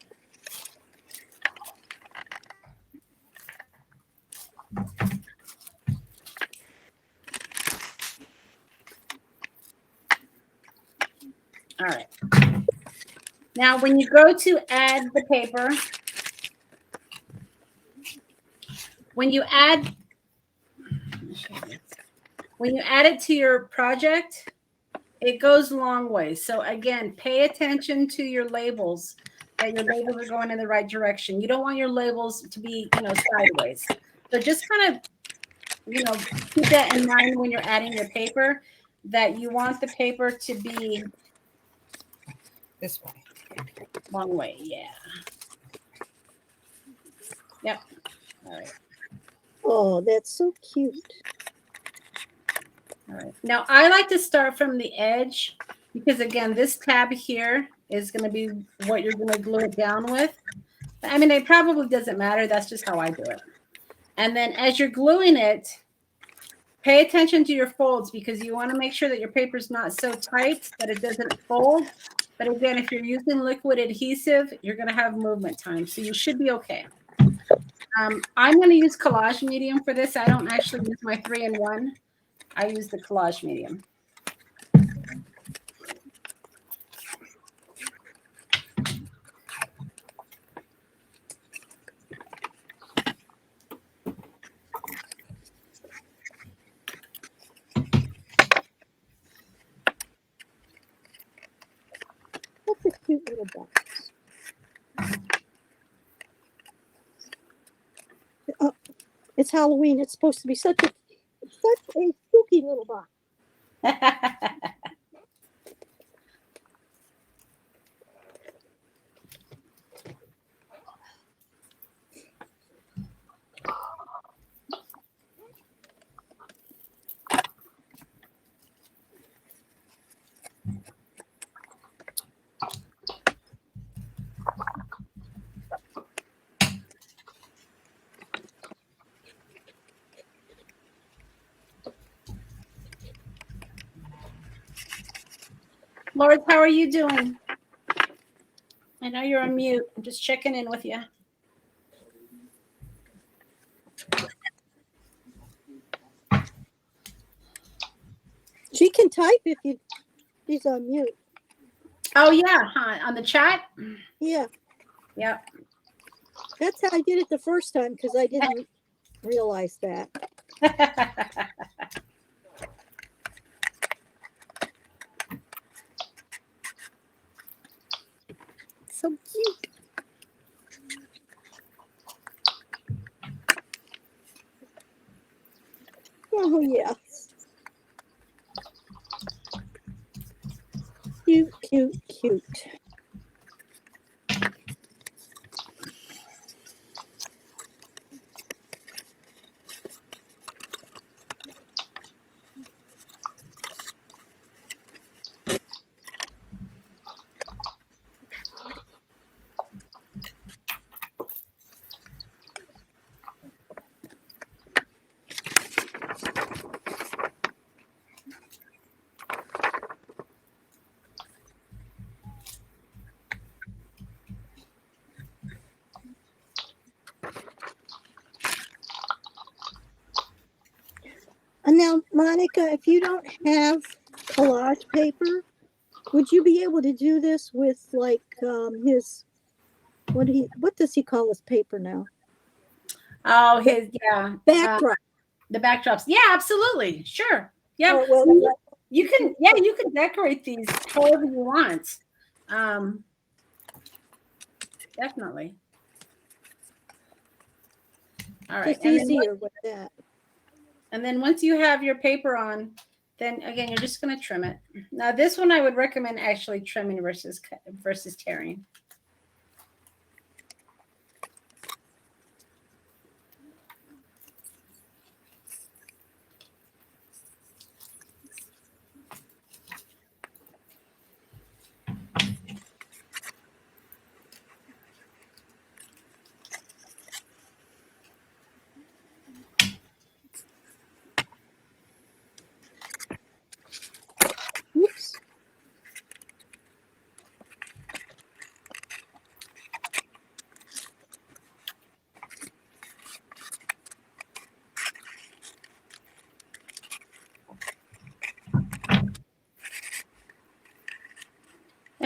All right. Now, when you go to add the paper, when you add it to your project, it goes a long way. So again, pay attention to your labels, that your labels are going in the right direction. You don't want your labels to be, sideways. So just kind of, keep that in mind when you're adding your paper, that you want the paper to be This way. one way. Yeah. Yep. All right. Oh, that's so cute. All right. Now I like to start from the edge because again, this tab here is going to be what you're going to glue it down with. I mean, it probably doesn't matter. That's just how I do it. And then as you're gluing it, pay attention to your folds because you want to make sure that your paper is not so tight that it doesn't fold. But again, if you're using liquid adhesive, you're going to have movement time. So you should be okay. I'm going to use collage medium for this. I don't actually use my 3-in-1. I use the collage medium. That's a cute little box. Oh, it's Halloween. It's supposed to be such a spooky little box. Lord, how are you doing? I know you're on mute. I'm just checking in with you. She can type if she's on mute. Oh, yeah, huh? On the chat? Yeah. Yep. That's how I did it the first time because I didn't realize that. So cute. Oh, yeah. Cute, cute, cute. And now, Monica, if you don't have collage paper, would you be able to do this with like his what does he call his paper now? Oh, Backdrop. The backdrops. Yeah, absolutely. Sure. Yeah. Oh, well, you can decorate these however you want. Definitely. All right. it's easier with that. And then once you have your paper on, then again, you're just going to trim it. Now, this one I would recommend actually trimming versus tearing.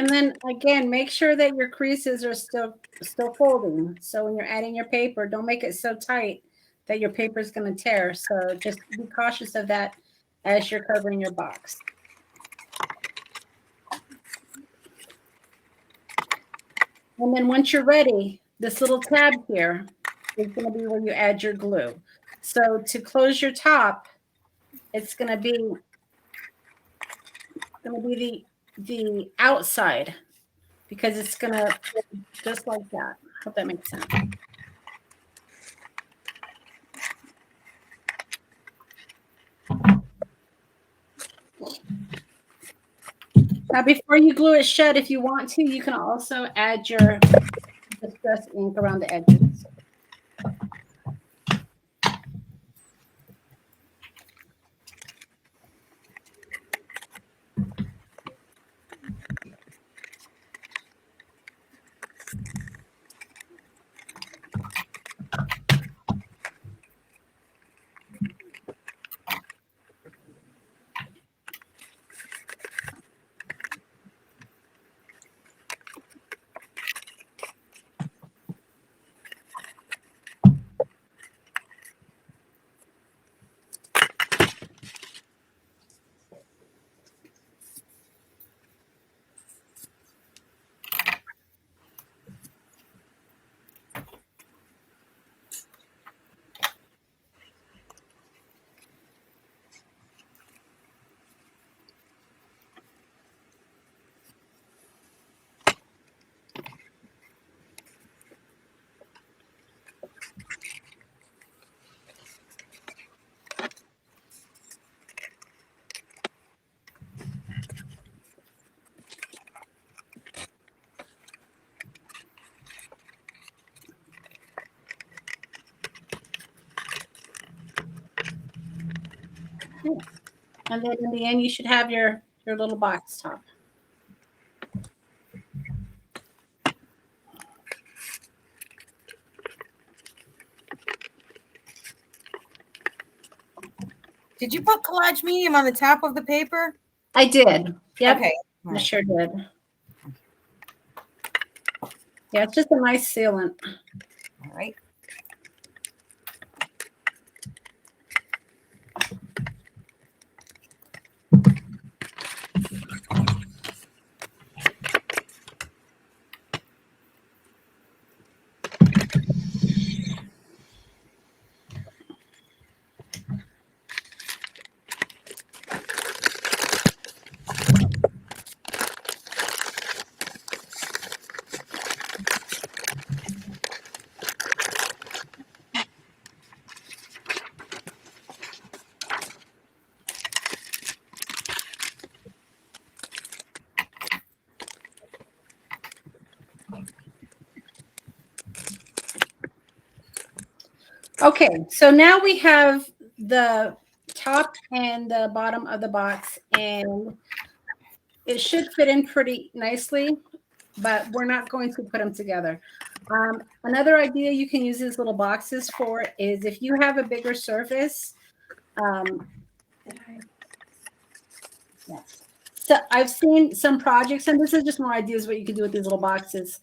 And then again, make sure that your creases are still folding. So when you're adding your paper, don't make it so tight that your paper is going to tear. So just be cautious of that as you're covering your box. And then once you're ready, this little tab here is going to be where you add your glue. So to close your top, it's going to be the outside, because it's going to just like that. Hope that makes sense. Now, before you glue it shut, if you want to, you can also add your distress ink around the edges. And then in the end, you should have your little box top. Did you put collage medium on the top of the paper? I did. Yep. Okay. I sure did. Yeah, it's just a nice sealant. All right. Okay, so now we have the top and the bottom of the box, and it should fit in pretty nicely, but we're not going to put them together. Another idea you can use these little boxes for is if you have a bigger surface. So I've seen some projects, and this is just more ideas what you can do with these little boxes.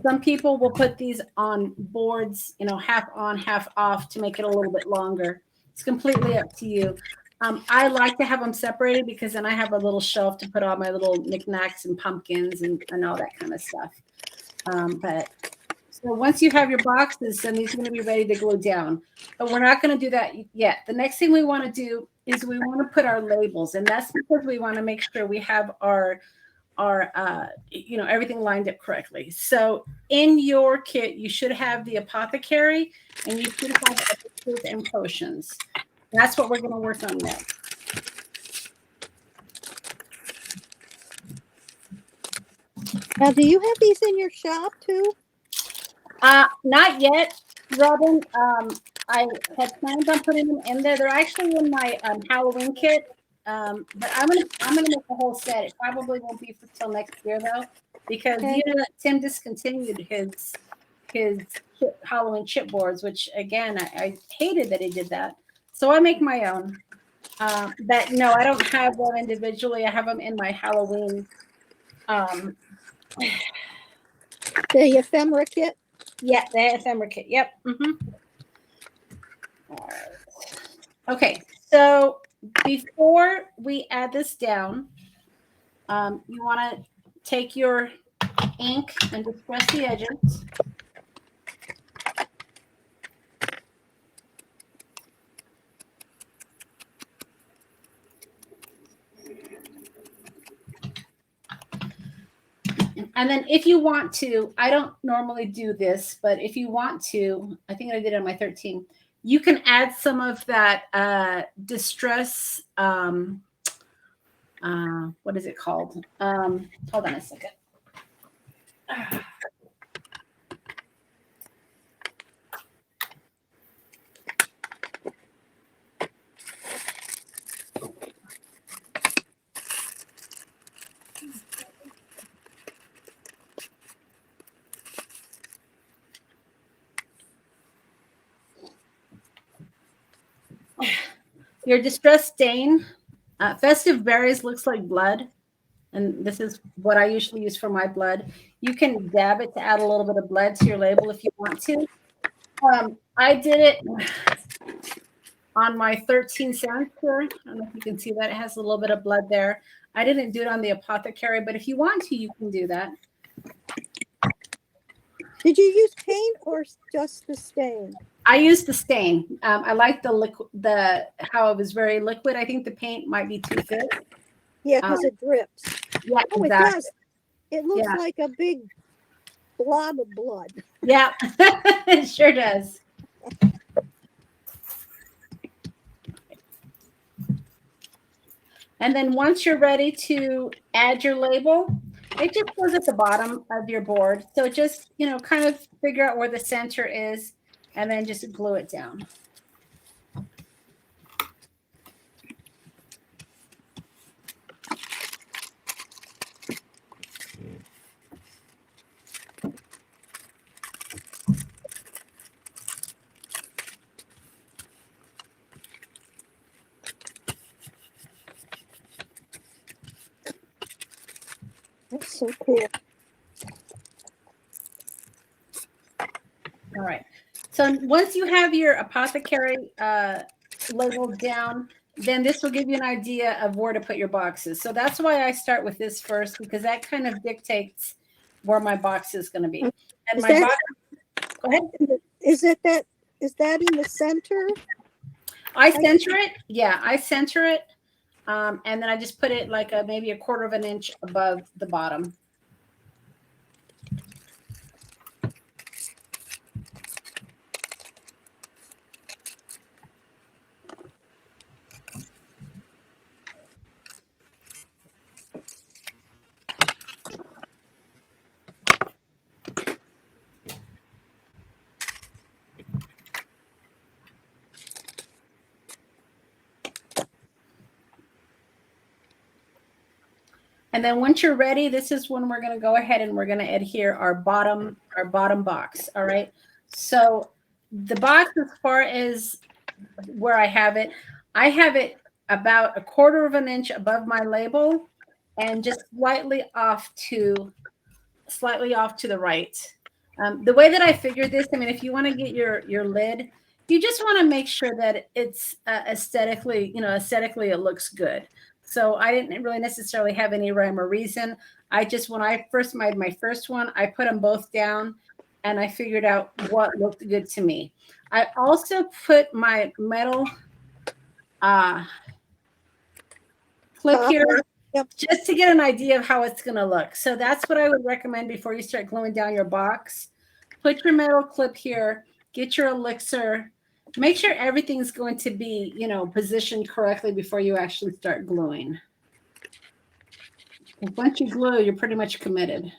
Some people will put these on boards, you know, half on, half off to make it a little bit longer. It's completely up to you. I like to have them separated because then I have a little shelf to put all my little knickknacks and pumpkins and all that kind of stuff. But so once you have your boxes, then these are going to be ready to glue down. But we're not going to do that yet. The next thing we want to do is we want to put our labels, and that's because we want to make sure we have our you know, everything lined up correctly. So in your kit, you should have the Apothecary, and you should have elixirs and potions. That's what we're going to work on next. Now, do you have these in your shop too? Not yet, Robin. I had planned on putting them in there. They're actually in my Halloween kit. But I'm gonna make a whole set. It probably won't be till next year though, because Okay. you know that Tim discontinued his Halloween chipboards, which again I hated that he did that. So I make my own. But no, I don't have them individually. I have them in my Halloween The ephemera kit. Yeah, the ephemera kit. Yep. All right. Okay, so before we add this down, you want to take your ink and just press the edges. And then if you want to, I don't normally do this, but if you want to, I think I did it on my 13, you can add some of that distress, what is it called? Hold on a second. Your distress stain, festive berries looks like blood. And this is what I usually use for my blood. You can dab it to add a little bit of blood to your label if you want to. I did it on my 13 cents here. I don't know if you can see that. It has a little bit of blood there. I didn't do it on the Apothecary, but if you want to, you can do that. Did you use paint or just the stain? I used the stain. I like the liquid, how it was very liquid. I think the paint might be too thick. Yeah, because it drips. Yeah, Oh, exactly. it does. It looks Yeah. like a big blob of blood. Yeah, it sure does. And then once you're ready to add your label, it just goes at the bottom of your board. So just, kind of figure out where the center is and then just glue it down. That's so cool. All right. So once you have your Apothecary label down, then this will give you an idea of where to put your boxes. So that's why I start with this first, because that kind of dictates where my box is going to be. And Is my that- box, go ahead. Is that in the center? I center it. Yeah, I center it. And then I just put it like maybe a quarter of an inch above the bottom. And then once you're ready, this is when we're going to go ahead and we're going to adhere our bottom box. All right. So the box, as far as where I have it about a quarter of an inch above my label and just slightly off to the right. The way that I figured this, I mean, if you want to get your lid, you just want to make sure that it's aesthetically it looks good. So I didn't really necessarily have any rhyme or reason. I just, when I first made my first one, I put them both down and I figured out what looked good to me. I also put my metal clip here just to get an idea of how it's going to look. So that's what I would recommend before you start gluing down your box. Put your metal clip here, get your elixir, make sure everything's going to be, positioned correctly before you actually start gluing. And once you glue, you're pretty much committed.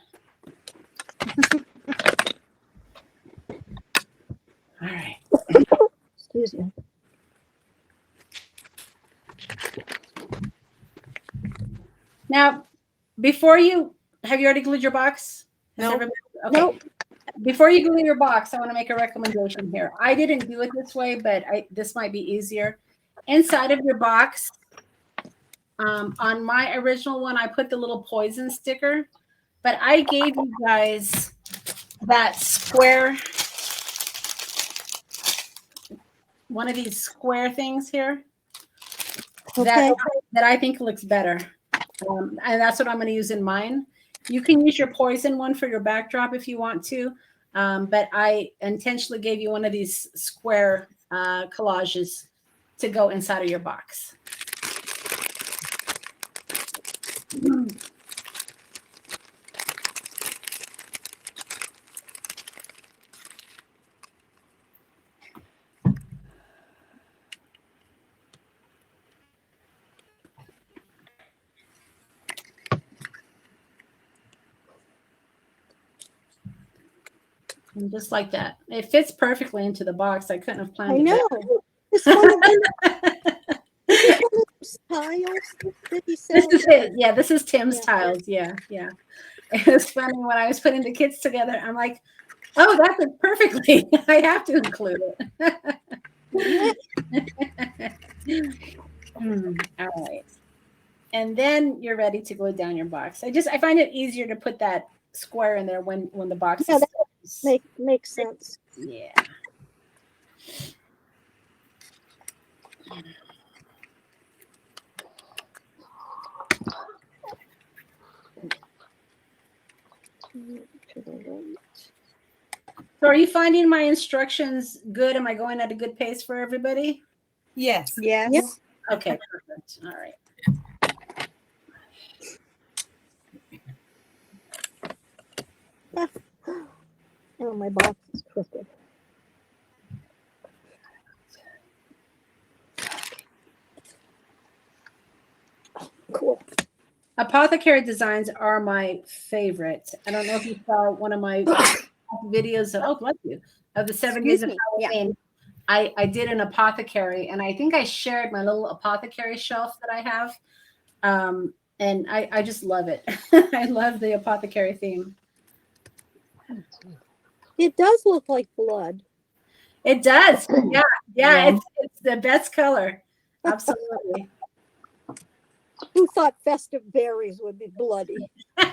All right. Excuse me. Now, have you already glued your box? No. Okay. Nope. Before you glue your box, I want to make a recommendation here. I didn't do it this way, but this might be easier. Inside of your box, on my original one, I put the little poison sticker, but I gave you guys that square, one of these square things here Okay. that I think looks better. And that's what I'm going to use in mine. You can use your poison one for your backdrop if you want to. But I intentionally gave you one of these square collages to go inside of your box. And just like that. It fits perfectly into the box. I couldn't have planned I it know. better. It's one of those tiles that he sells. This is it. Yeah, this is Tim's Yeah. tiles. Yeah, yeah. It was funny when I was putting the kits together. I'm like, oh, that fits perfectly. I have to include it. All right. And then you're ready to go down your box. I find it easier to put that square in there when the box Yeah, is makes sense. yeah. So are you finding my instructions good? Am I going at a good pace for everybody? Yes. Yes. Yep. Okay, perfect. All right. Oh, my box is crooked. Cool. Apothecary designs are my favorite. I don't know if you saw one of my videos of, oh, bless you, of the 7 days of Excuse me. Yeah. Halloween. I did an apothecary, and I think I shared my little apothecary shelf that I have. And I just love it. I love the apothecary theme. It does look like blood. It does. Yeah, Yeah. it's the best color. Absolutely. Who thought festive berries would be bloody? All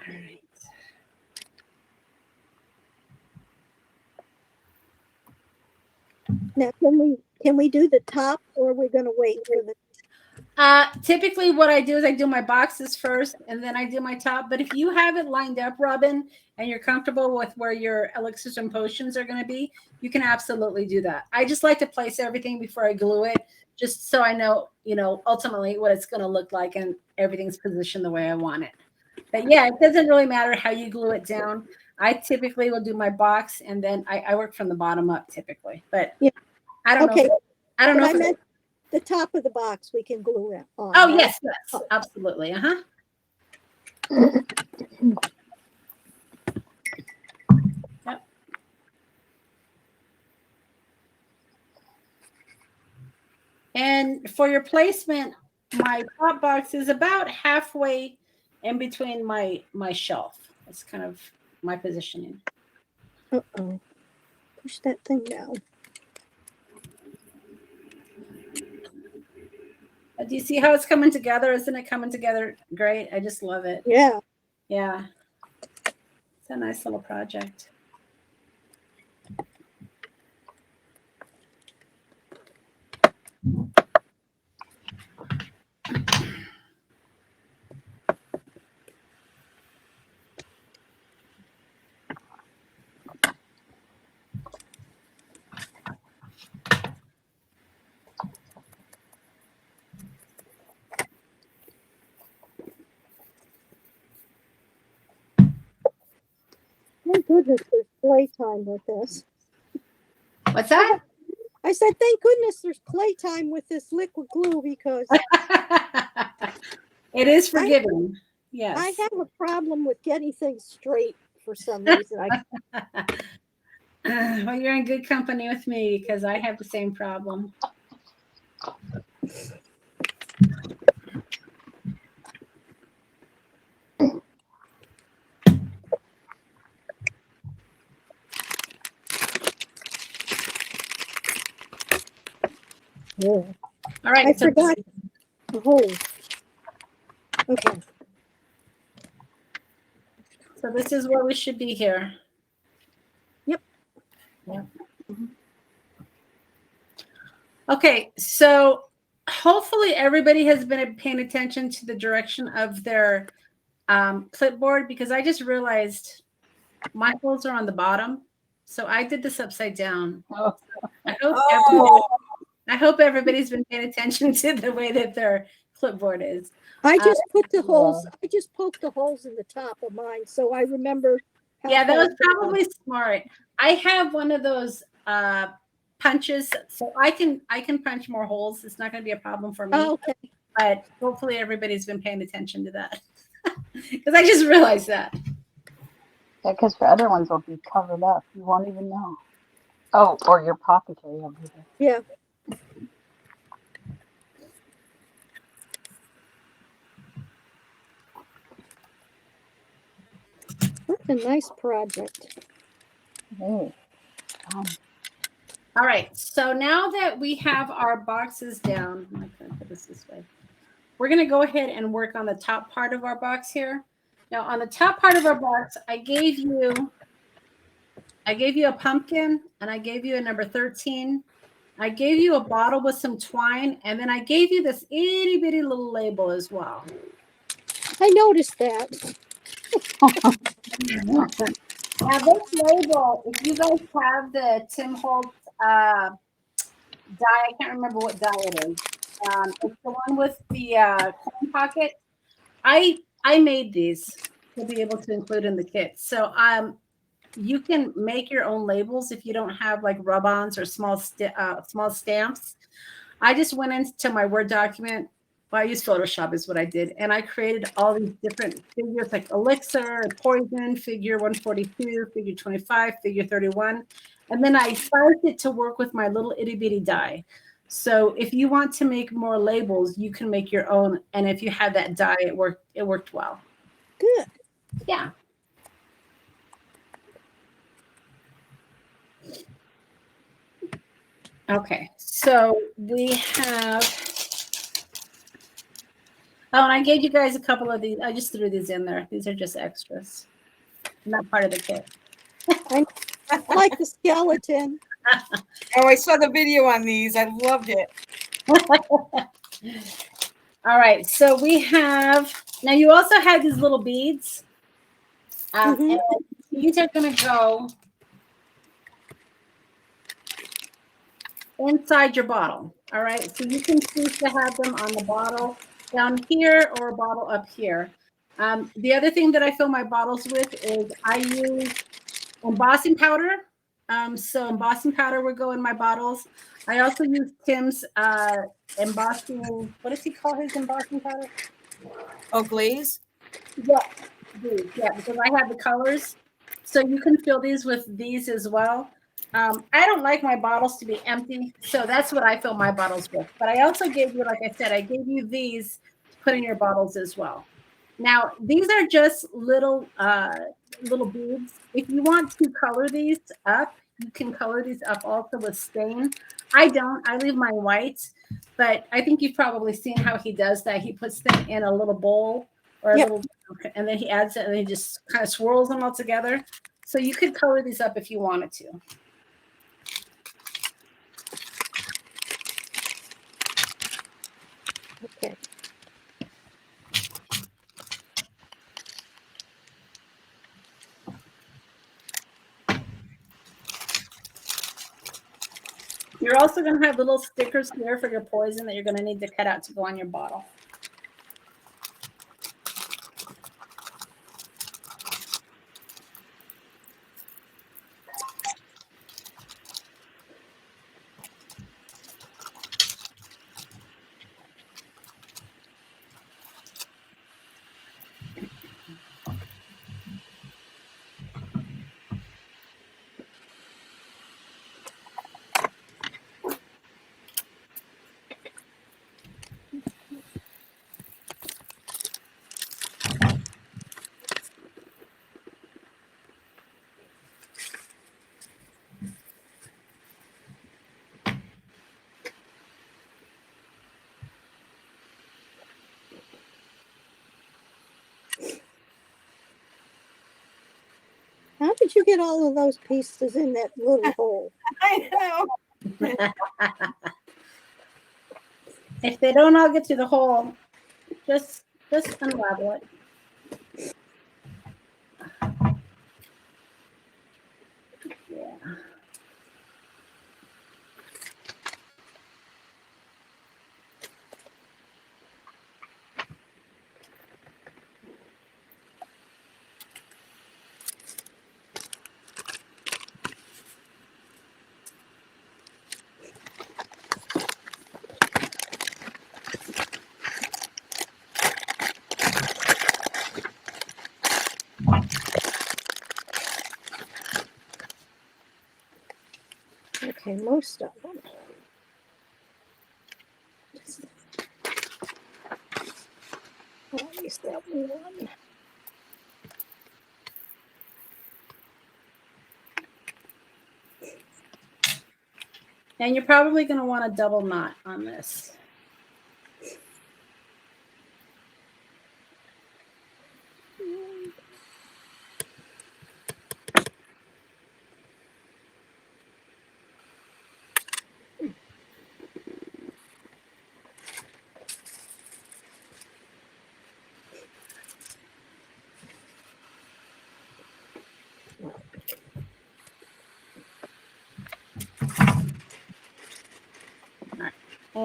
right. Now, can we do the top, or are we going to wait for the? Typically what I do is I do my boxes first and then I do my top. But if you have it lined up, Robin, and you're comfortable with where your elixirs and potions are going to be, you can absolutely do that. I just like to place everything before I glue it, just so I know, ultimately what it's going to look like and everything's positioned the way I want it. But yeah, it doesn't really matter how you glue it down. I typically will do my box and then I work from the bottom up typically. But Yeah. I don't Okay. know. I don't But know. I meant the top of the box we can glue it on. Oh, right? yes, absolutely. Uh-huh. Yep. And for your placement, my top box is about halfway in between my shelf. It's kind of my positioning. Uh-oh. Push that thing down. Do you see how it's coming together? Isn't it coming together great? I just love it. Yeah. Yeah. It's a nice little project. Thank goodness there's playtime with this. What's that? I said, thank goodness there's playtime with this liquid glue because It is forgiving. Yes. I have a problem with getting things straight for some reason. Well, you're in good company with me because I have the same problem. Yeah. All right. I forgot the hole. Okay. So this is where we should be here. Yep. Yeah. Okay, so hopefully everybody has been paying attention to the direction of their clipboard, because I just realized my holes are on the bottom. So I did this upside down. Oh, I hope everybody's been paying attention to the way that their clipboard is. I just put the yeah. holes, I just poked the holes in the top of mine, so I remember. how Yeah, that far was to go. probably smart. I have one of those punches, so I can punch more holes. It's not going to be a problem for me. Oh, okay. But hopefully everybody's been paying attention to that, because I just realized that. Yeah, because for other ones will be covered up. You won't even know. Oh, or your apothecary over here. Yeah. What a nice project. Hey. All right, so now that we have our boxes down, I'm not going to put this way. We're going to go ahead and work on the top part of our box here. Now, on the top part of our box, I gave you a pumpkin, and I gave you a number 13. I gave you a bottle with some twine, and then I gave you this itty bitty little label as well. I noticed that. Now, this label, if you guys have the Tim Holtz die, I can't remember what die it is. It's the one with the coin pocket. I made these to be able to include in the kit. So you can make your own labels if you don't have like rub-ons or small stamps. I just went into my Word document. Well, I used Photoshop is what I did. And I created all these different figures like elixir, poison, figure 142, figure 25, figure 31. And then I sized it to work with my little itty bitty die. So if you want to make more labels, you can make your own. And if you had that die, it worked well. Good. Yeah. Okay, so we have, oh, and I gave you guys a couple of these. I just threw these in there. These are just extras, not part of the kit. I like the skeleton. Oh, I saw the video on these. I loved it. All right, so we have, now you also have these little beads. And these are going to go inside your bottle. All right, so you can choose to have them on the bottle down here or a bottle up here. The other thing that I fill my bottles with is I use embossing powder. So embossing powder would go in my bottles. I also use Tim's embossing, what does he call his embossing powder? Oh, glaze? Yeah, because I have the colors. So you can fill these with these as well. I don't like my bottles to be empty, so that's what I fill my bottles with. But I also gave you, like I said, I gave you these to put in your bottles as well. Now, these are just little beads. If you want to color these up, you can color these up also with stain. I don't. I leave mine white, but I think you've probably seen how he does that. He puts them in a little bowl or a little, and then he adds it, and then he just kind of swirls them all together. So you could color these up if you wanted to. Okay. You're also going to have little stickers here for your poison that you're going to need to cut out to go on your bottle. How did you get all of those pieces in that little hole? I know. If they don't all get to the hole, just unravel it. Yeah. Okay, most of them. Just, at least that one. And you're probably going to want a double knot on this.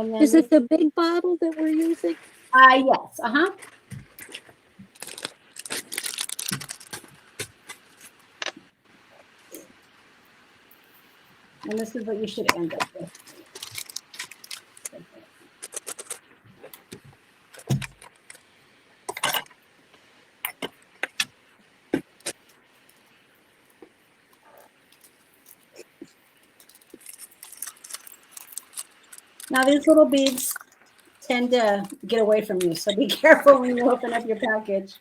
And then Is it the big bottle that we're using? yes, and this is what you should end up with. Now these little beads tend to get away from you, so be careful when you open up your package.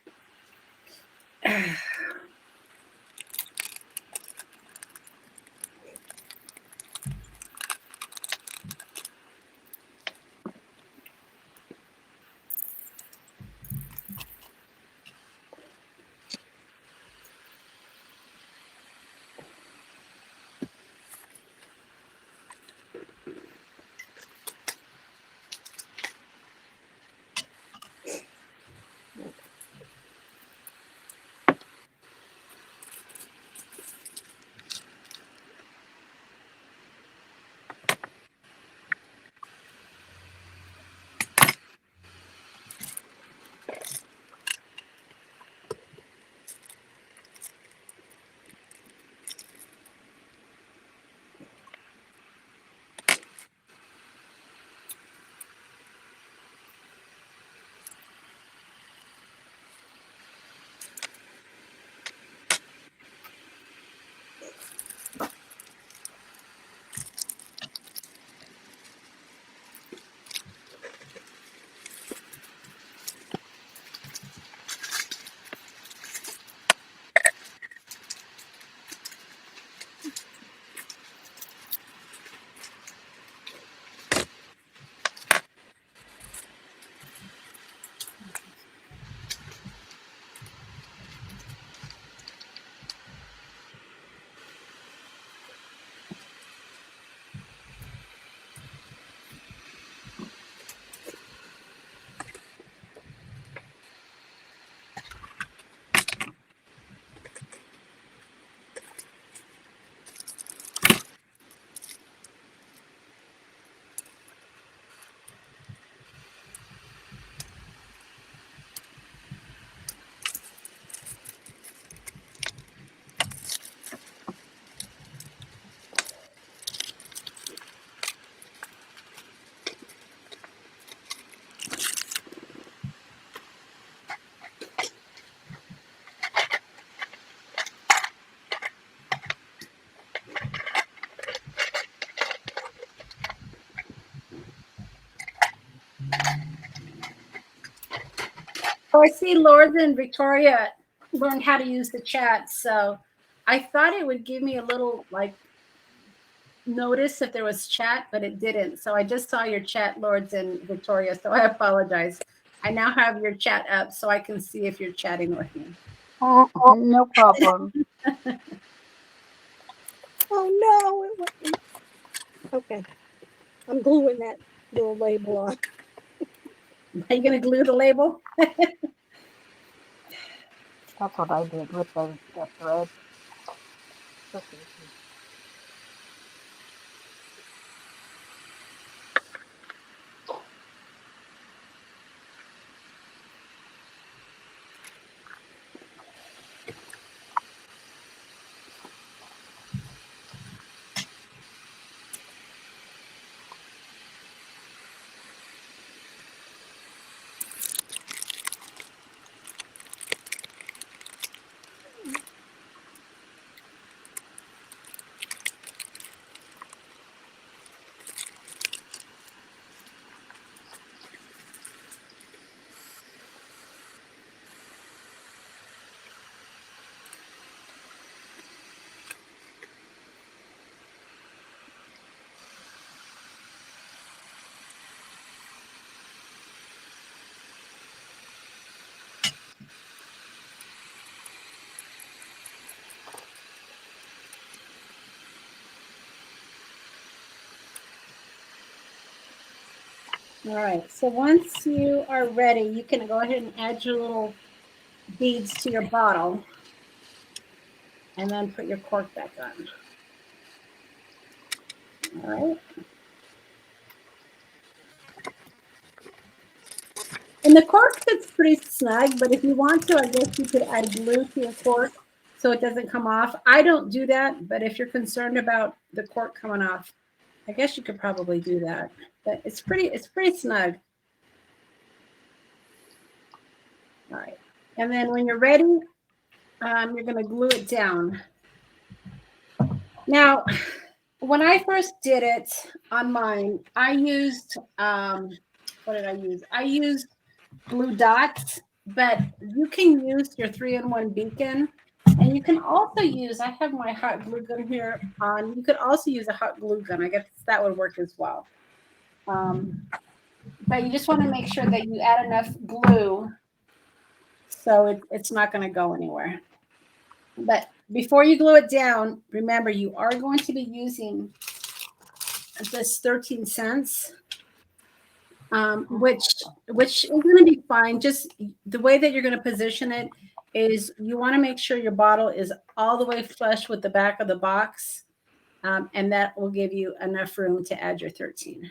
Oh, I see Lord and Victoria learned how to use the chat, so I thought it would give me a little like notice if there was chat, but it didn't. So I just saw your chat, Lords and Victoria, so I apologize. I now have your chat up so I can see if you're chatting with me. Oh, no problem. Oh no! Okay, I'm gluing that little label on. Are you going to glue the label? That's what I did with the thread. That's easy. All right, so once you are ready, you can go ahead and add your little beads to your bottle and then put your cork back on. All right. And the cork fits pretty snug, but if you want to, I guess you could add glue to your cork so it doesn't come off. I don't do that, but if you're concerned about the cork coming off, I guess you could probably do that. But it's pretty snug. All right. And then when you're ready, you're going to glue it down. Now, when I first did it on mine, I used, what did I use? I used blue dots, but you can use your 3-in-1 beacon. And you can also use, I have my hot glue gun here on. You could also use a hot glue gun. I guess that would work as well. But you just want to make sure that you add enough glue so it's not going to go anywhere. But before you glue it down, remember you are going to be using this 13 cents, which is going to be fine. Just the way that you're going to position it is you want to make sure your bottle is all the way flush with the back of the box, and that will give you enough room to add your 13.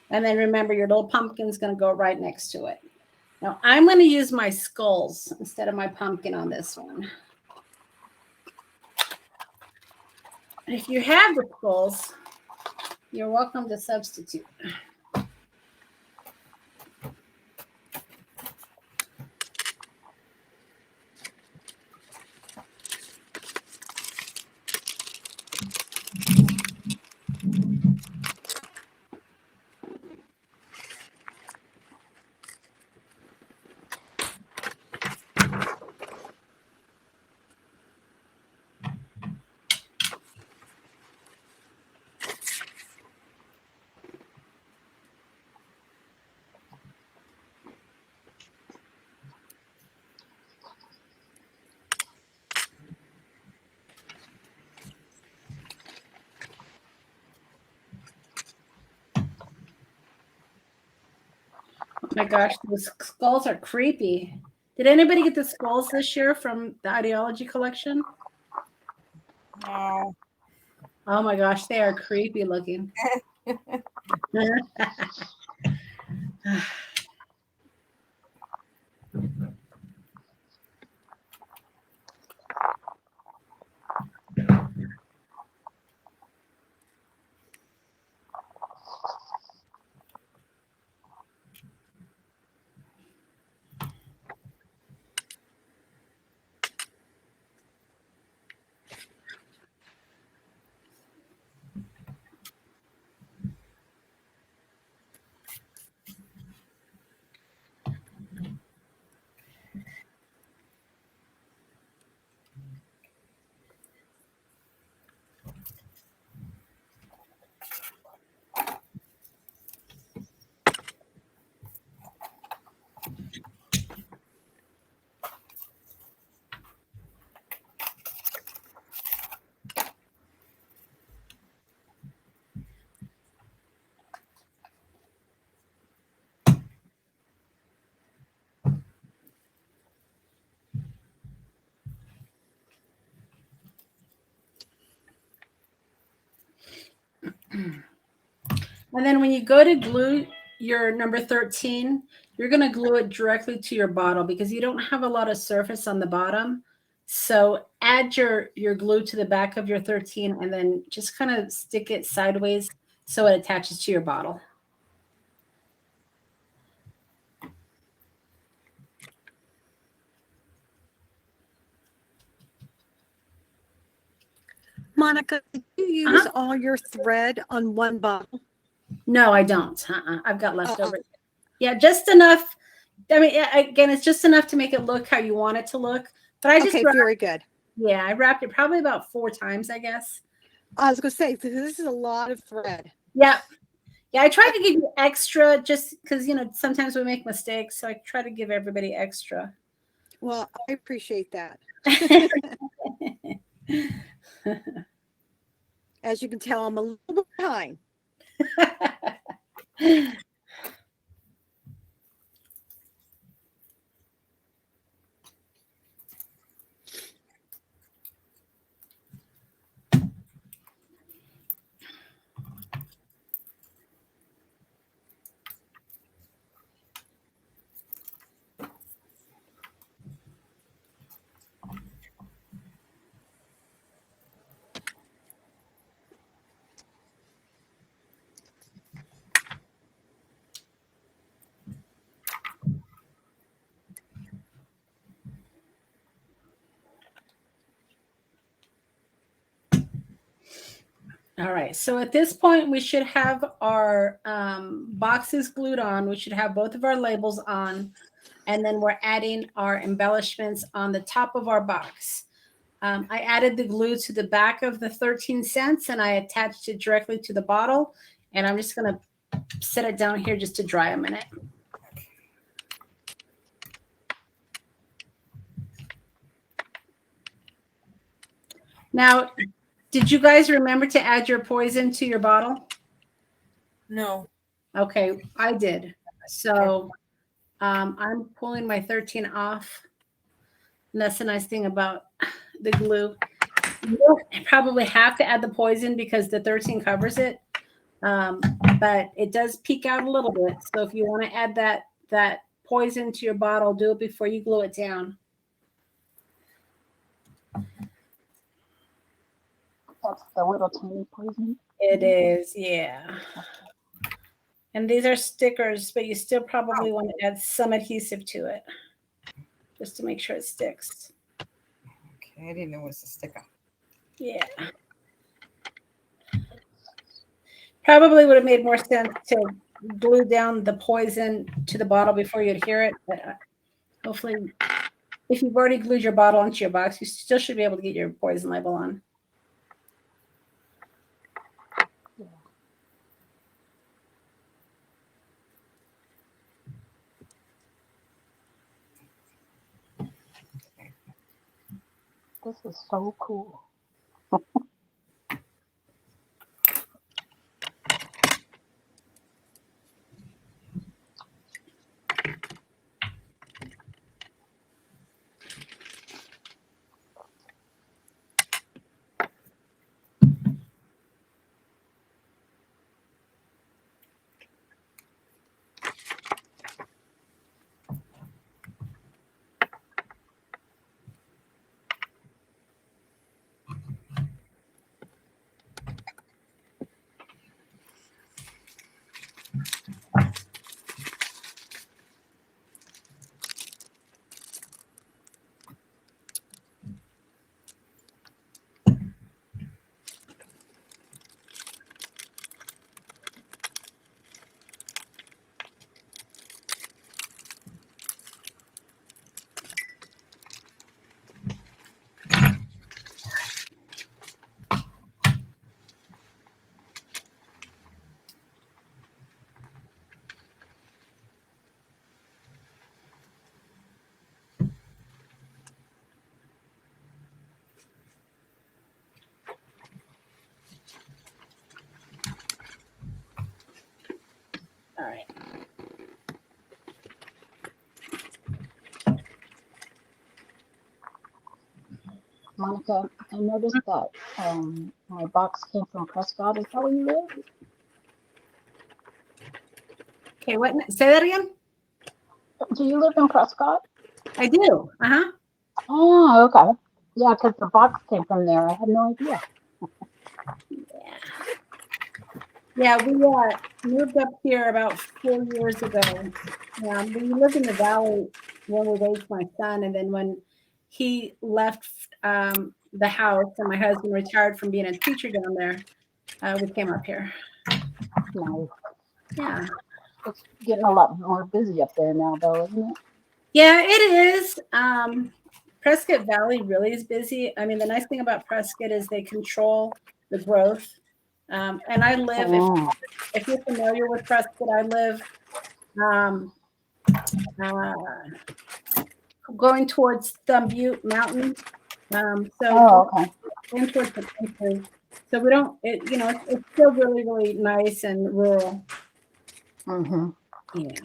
And then remember your little pumpkin is going to go right next to it. Now I'm going to use my skulls instead of my pumpkin on this one. If you have the skulls, you're welcome to substitute. Oh my gosh, those skulls are creepy. Did anybody get the skulls this year from the ideology collection? No. Oh my gosh, they are creepy looking. And then when you go to glue your number 13, you're going to glue it directly to your bottle because you don't have a lot of surface on the bottom. So add your glue to the back of your 13 and then just kind of stick it sideways so it attaches to your bottle. Monica, did you use all your thread on one bottle? No, I don't. I've got leftover. Yeah, just enough. I mean, again, it's just enough to make it look how you want it to look. But I just very good. Yeah, I wrapped it probably about 4 times, I guess. I was going to say, this is a lot of thread. Yeah. Yeah, I try to give you extra just because, sometimes we make mistakes. So I try to give everybody extra. Well, I appreciate that. As you can tell, I'm a little bit behind. All right. So at this point, we should have our boxes glued on. We should have both of our labels on. And then we're adding our embellishments on the top of our box. I added the glue to the back of the 13 cents and I attached it directly to the bottle. And I'm just going to set it down here just to dry a minute. Now, did you guys remember to add your poison to your bottle? No. Okay, I did. So I'm pulling my 13 off. And that's the nice thing about the glue. You don't probably have to add the poison because the 13 covers it. But it does peek out a little bit. So if you want to add that poison to your bottle, do it before you glue it down. That's the little tiny poison. It is, yeah. And these are stickers, but you still probably want to add some adhesive to it just to make sure it sticks. Okay, I didn't know it was a sticker. Yeah. Probably would have made more sense to glue down the poison to the bottle before you adhere it. But hopefully, if you've already glued your bottle onto your box, you still should be able to get your poison label on. This is so cool. All right. Monica, I noticed that my box came from Prescott. Is that where you live? Okay, what? Say that again. Do you live in Prescott? I do. Uh-huh. Oh, okay. Yeah, because the box came from there. I had no idea. Yeah, we moved up here about 4 years ago. We lived in the valley when we raised my son, and then when he left the house and my husband retired from being a teacher down there, we came up here. Nice. Yeah. It's getting a lot more busy up there now, though, isn't it? Yeah, it is. Prescott Valley really is busy. I mean, the nice thing about Prescott is they control the growth. And I live, if you're familiar with Prescott, I live going towards Thumb Butte Mountain. Okay. Going towards the country. So we don't, it's still really, really nice and rural. Mm-hmm. Yeah.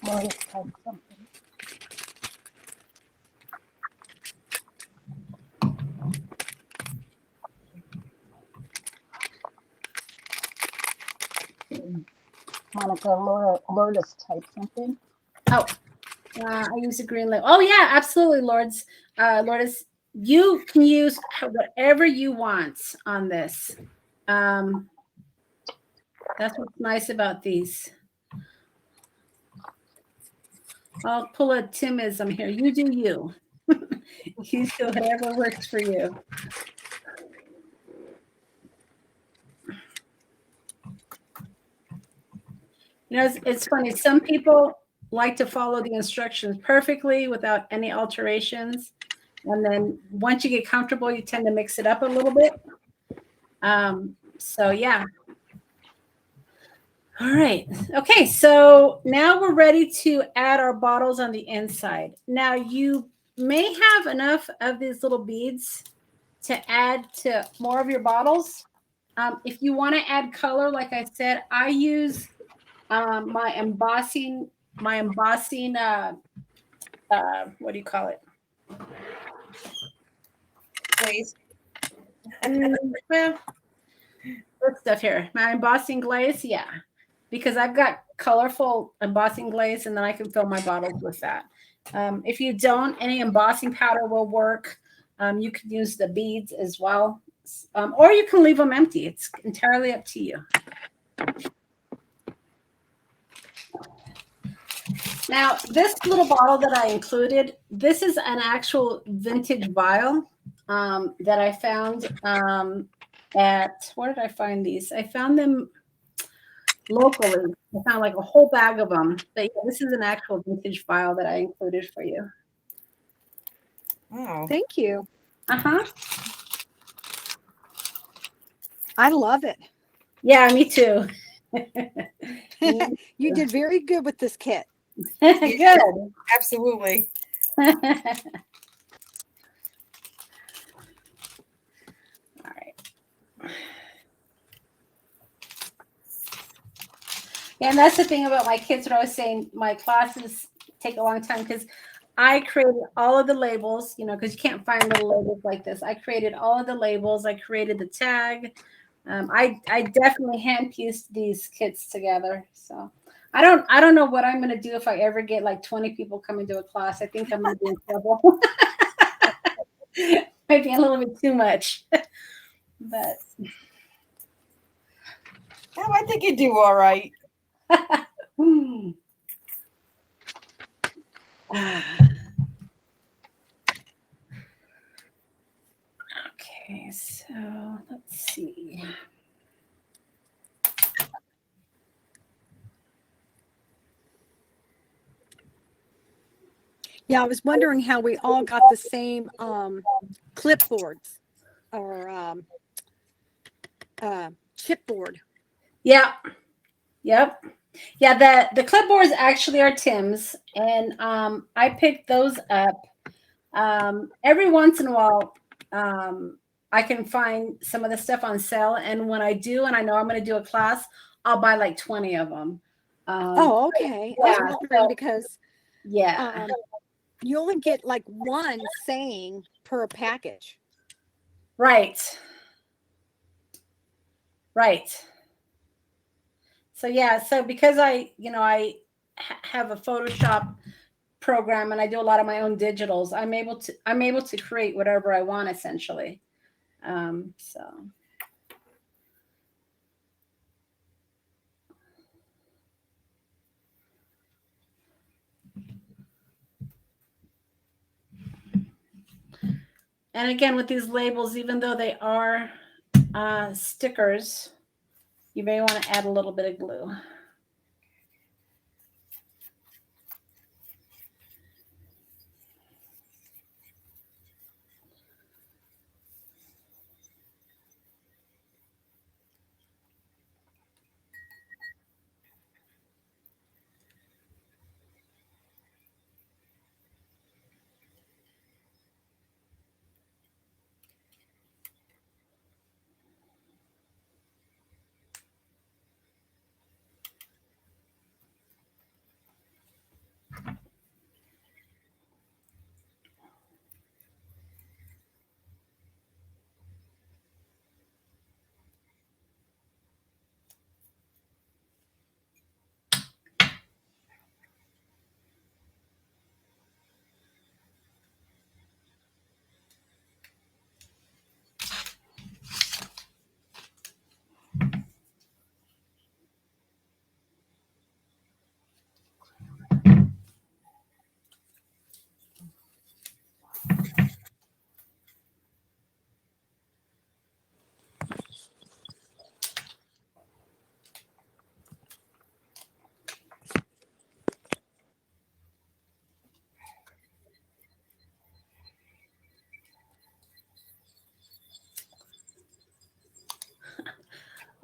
Let's type something. Monica, Lourdes type something. Oh, I use a green label. Oh yeah, absolutely, Lourdes. Lourdes, you can use whatever you want on this. That's what's nice about these. I'll pull a Timism here. You do you. You do whatever works for you. You know, it's funny. Some people like to follow the instructions perfectly without any alterations. And then once you get comfortable, you tend to mix it up a little bit. So yeah. All right. Okay. So now we're ready to add our bottles on the inside. Now you may have enough of these little beads to add to more of your bottles. If you want to add color, like I said, I use my embossing, what do you call it? Glaze. Well, this stuff here, my embossing glaze. Yeah, because I've got colorful embossing glaze, and then I can fill my bottles with that. If you don't, any embossing powder will work. You can use the beads as well, or you can leave them empty. It's entirely up to you. Now, this little bottle that I included, this is an actual vintage vial that I found where did I find these? I found them locally. I found like a whole bag of them. But yeah, this is an actual vintage vial that I included for you. Oh, Thank you. Uh-huh. I love it. Yeah, me too. You did very good with this kit. Good. absolutely. All right. Yeah, and that's the thing about my kids. What I was saying, my classes take a long time because I created all of the labels, because you can't find little labels like this. I created all of the labels. I created the tag. I definitely hand pieced these kits together. So I don't know what I'm going to do if I ever get like 20 people coming to a class. I think I'm going to be in trouble. Might be a little bit too much, but I think you do all right. Okay, so let's see. Yeah, I was wondering how we all got the same clipboards or chipboard. Yeah. Yep. Yeah, the clipboards actually are Tim's, and I picked those up Every once in a while, I can find some of the stuff on sale. And when I do, and I know I'm going to do a class, I'll buy like 20 of them. Oh, okay. I yeah, was wondering because yeah. you only get like one saying per package. Right. Right. So yeah, so because I have a Photoshop program and I do a lot of my own digitals, I'm able to create whatever I want essentially. So and again with these labels, even though they are stickers, you may want to add a little bit of glue.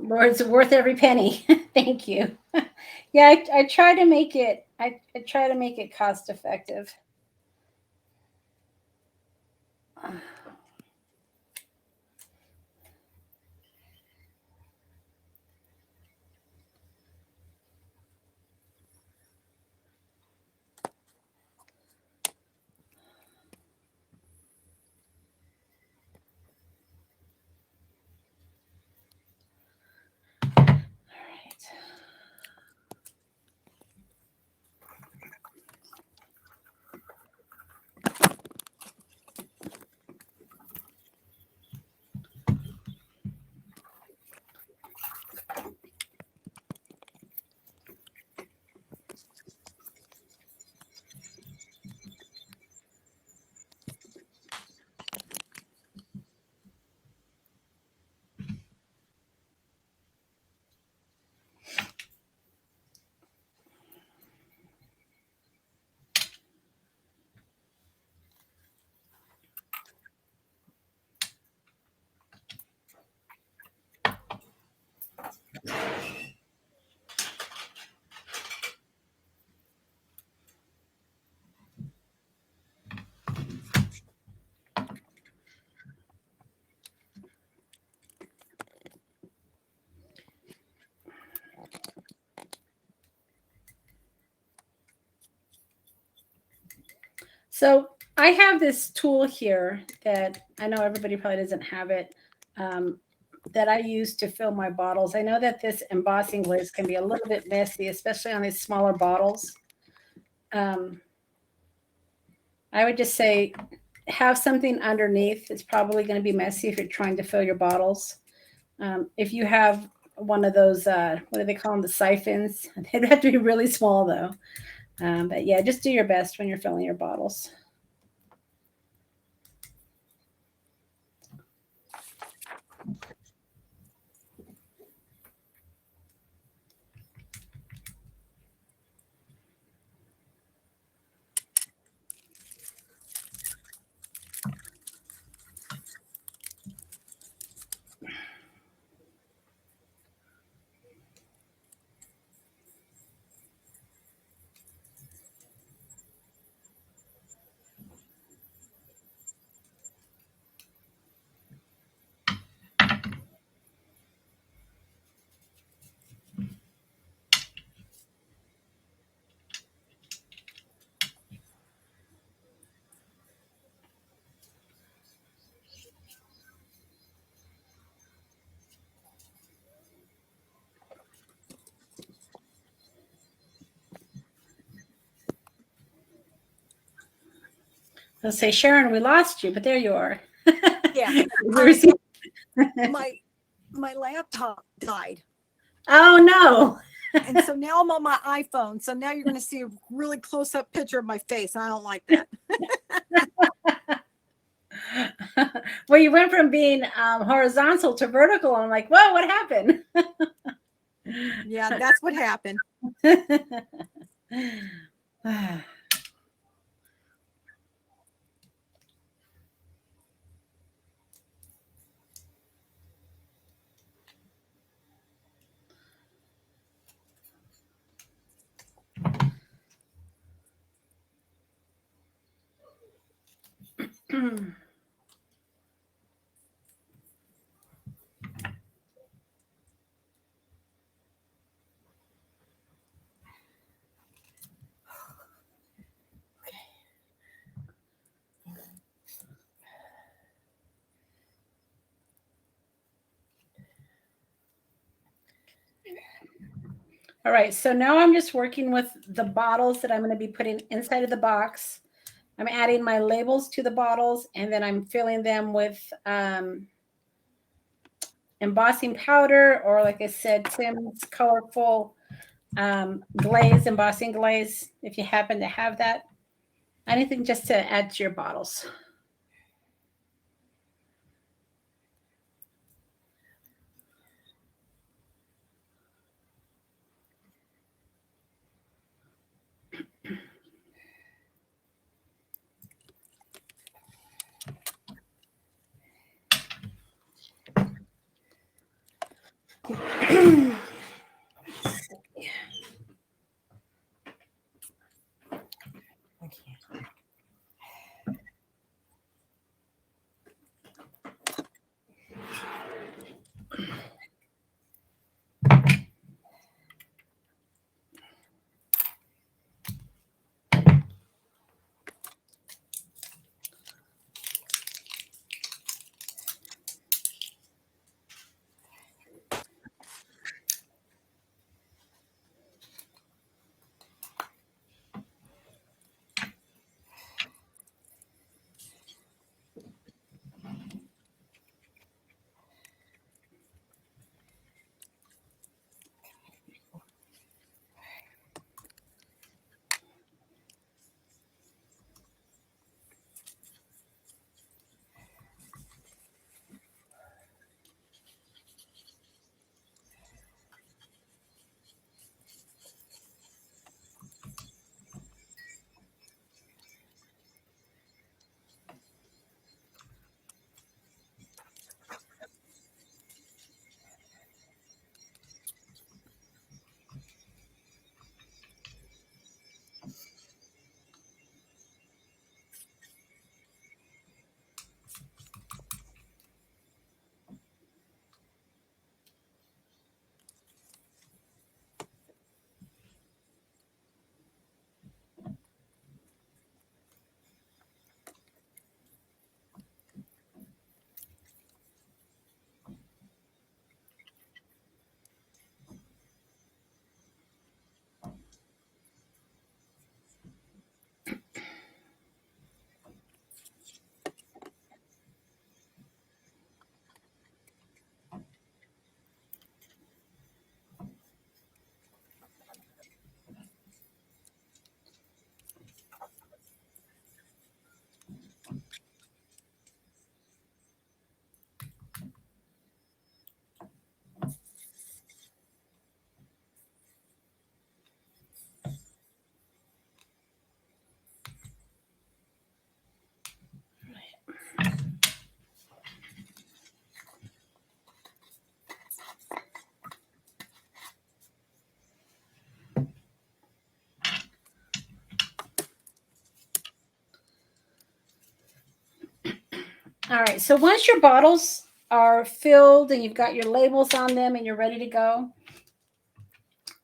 Lord, it's worth every penny. Thank you. Yeah, I try to make it. I try to make it cost effective. So I have this tool here that I know everybody probably doesn't have it, that I use to fill my bottles. I know that this embossing glaze can be a little bit messy, especially on these smaller bottles. I would just say have something underneath. It's probably going to be messy if you're trying to fill your bottles. If you have one of those, what do they call them? The siphons. They'd have to be really small though. But yeah, just do your best when you're filling your bottles. I'll say, Sharon, we lost you, but there you are. Yeah. Where's My laptop died. Oh no. And so now I'm on my iPhone. So now you're going to see a really close up picture of my face. I don't like that. Well, you went from being horizontal to vertical. I'm like, whoa, what happened? Yeah, that's what happened. All right, so now I'm just working with the bottles that I'm going to be putting inside of the box. I'm adding my labels to the bottles, and then I'm filling them with embossing powder, or like I said, Tim's colorful glaze, embossing glaze, if you happen to have that. Anything just to add to your bottles. All right, so once your bottles are filled and you've got your labels on them and you're ready to go,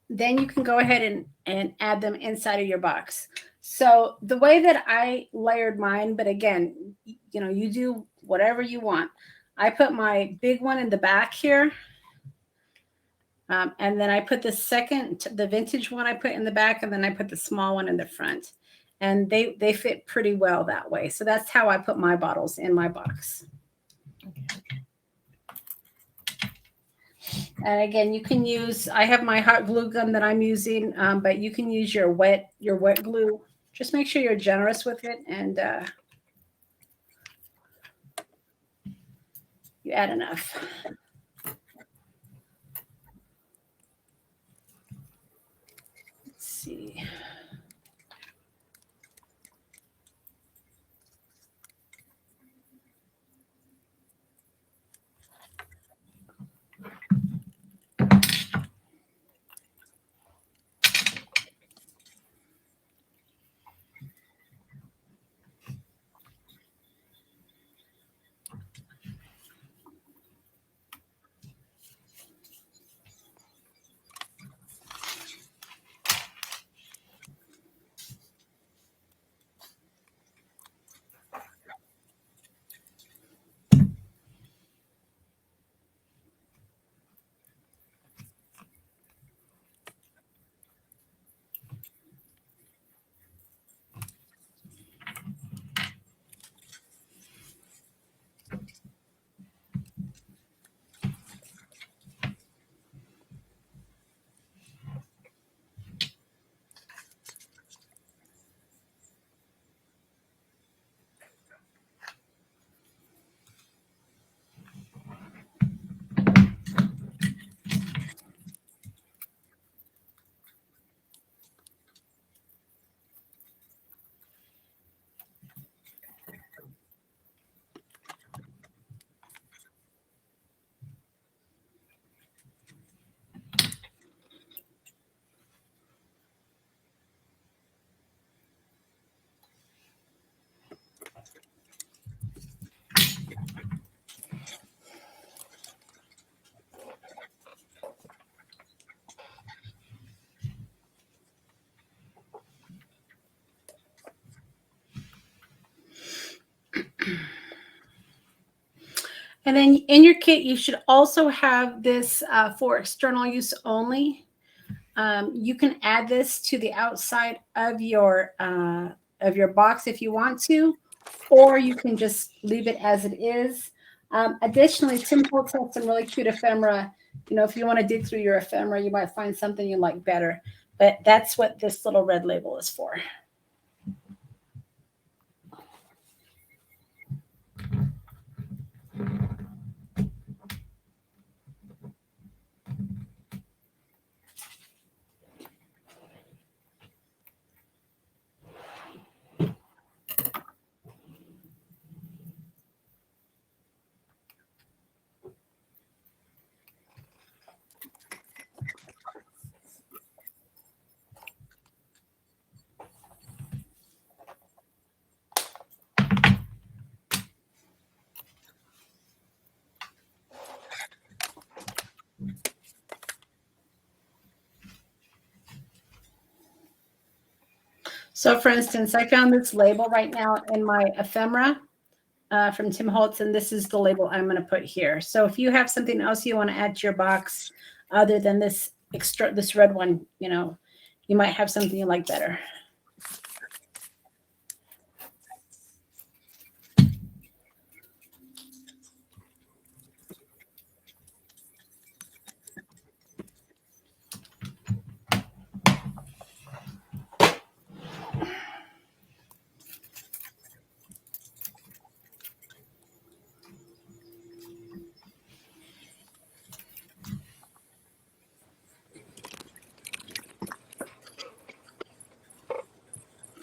then you can go ahead and add them inside of your box. So the way that I layered mine, but again, you know, you do whatever you want. I put my big one in the back here. And then I put the vintage one I put in the back, and then I put the small one in the front. and they fit pretty well that way. So that's how I put my bottles in my box. And again, you can use, I have my hot glue gun that I'm using, but you can use your wet glue. Just make sure you're generous with it, and you add enough. Let's see. And then in your kit, you should also have this for external use only. You can add this to the outside of your box if you want to, or you can just leave it as it is. Additionally, Tim Holtz has some really cute ephemera. You know, if you want to dig through your ephemera, you might find something you like better. But that's what this little red label is for. So for instance, I found this label right now in my ephemera from Tim Holtz, and this is the label I'm going to put here. So if you have something else you want to add to your box other than this red one, you know, you might have something you like better.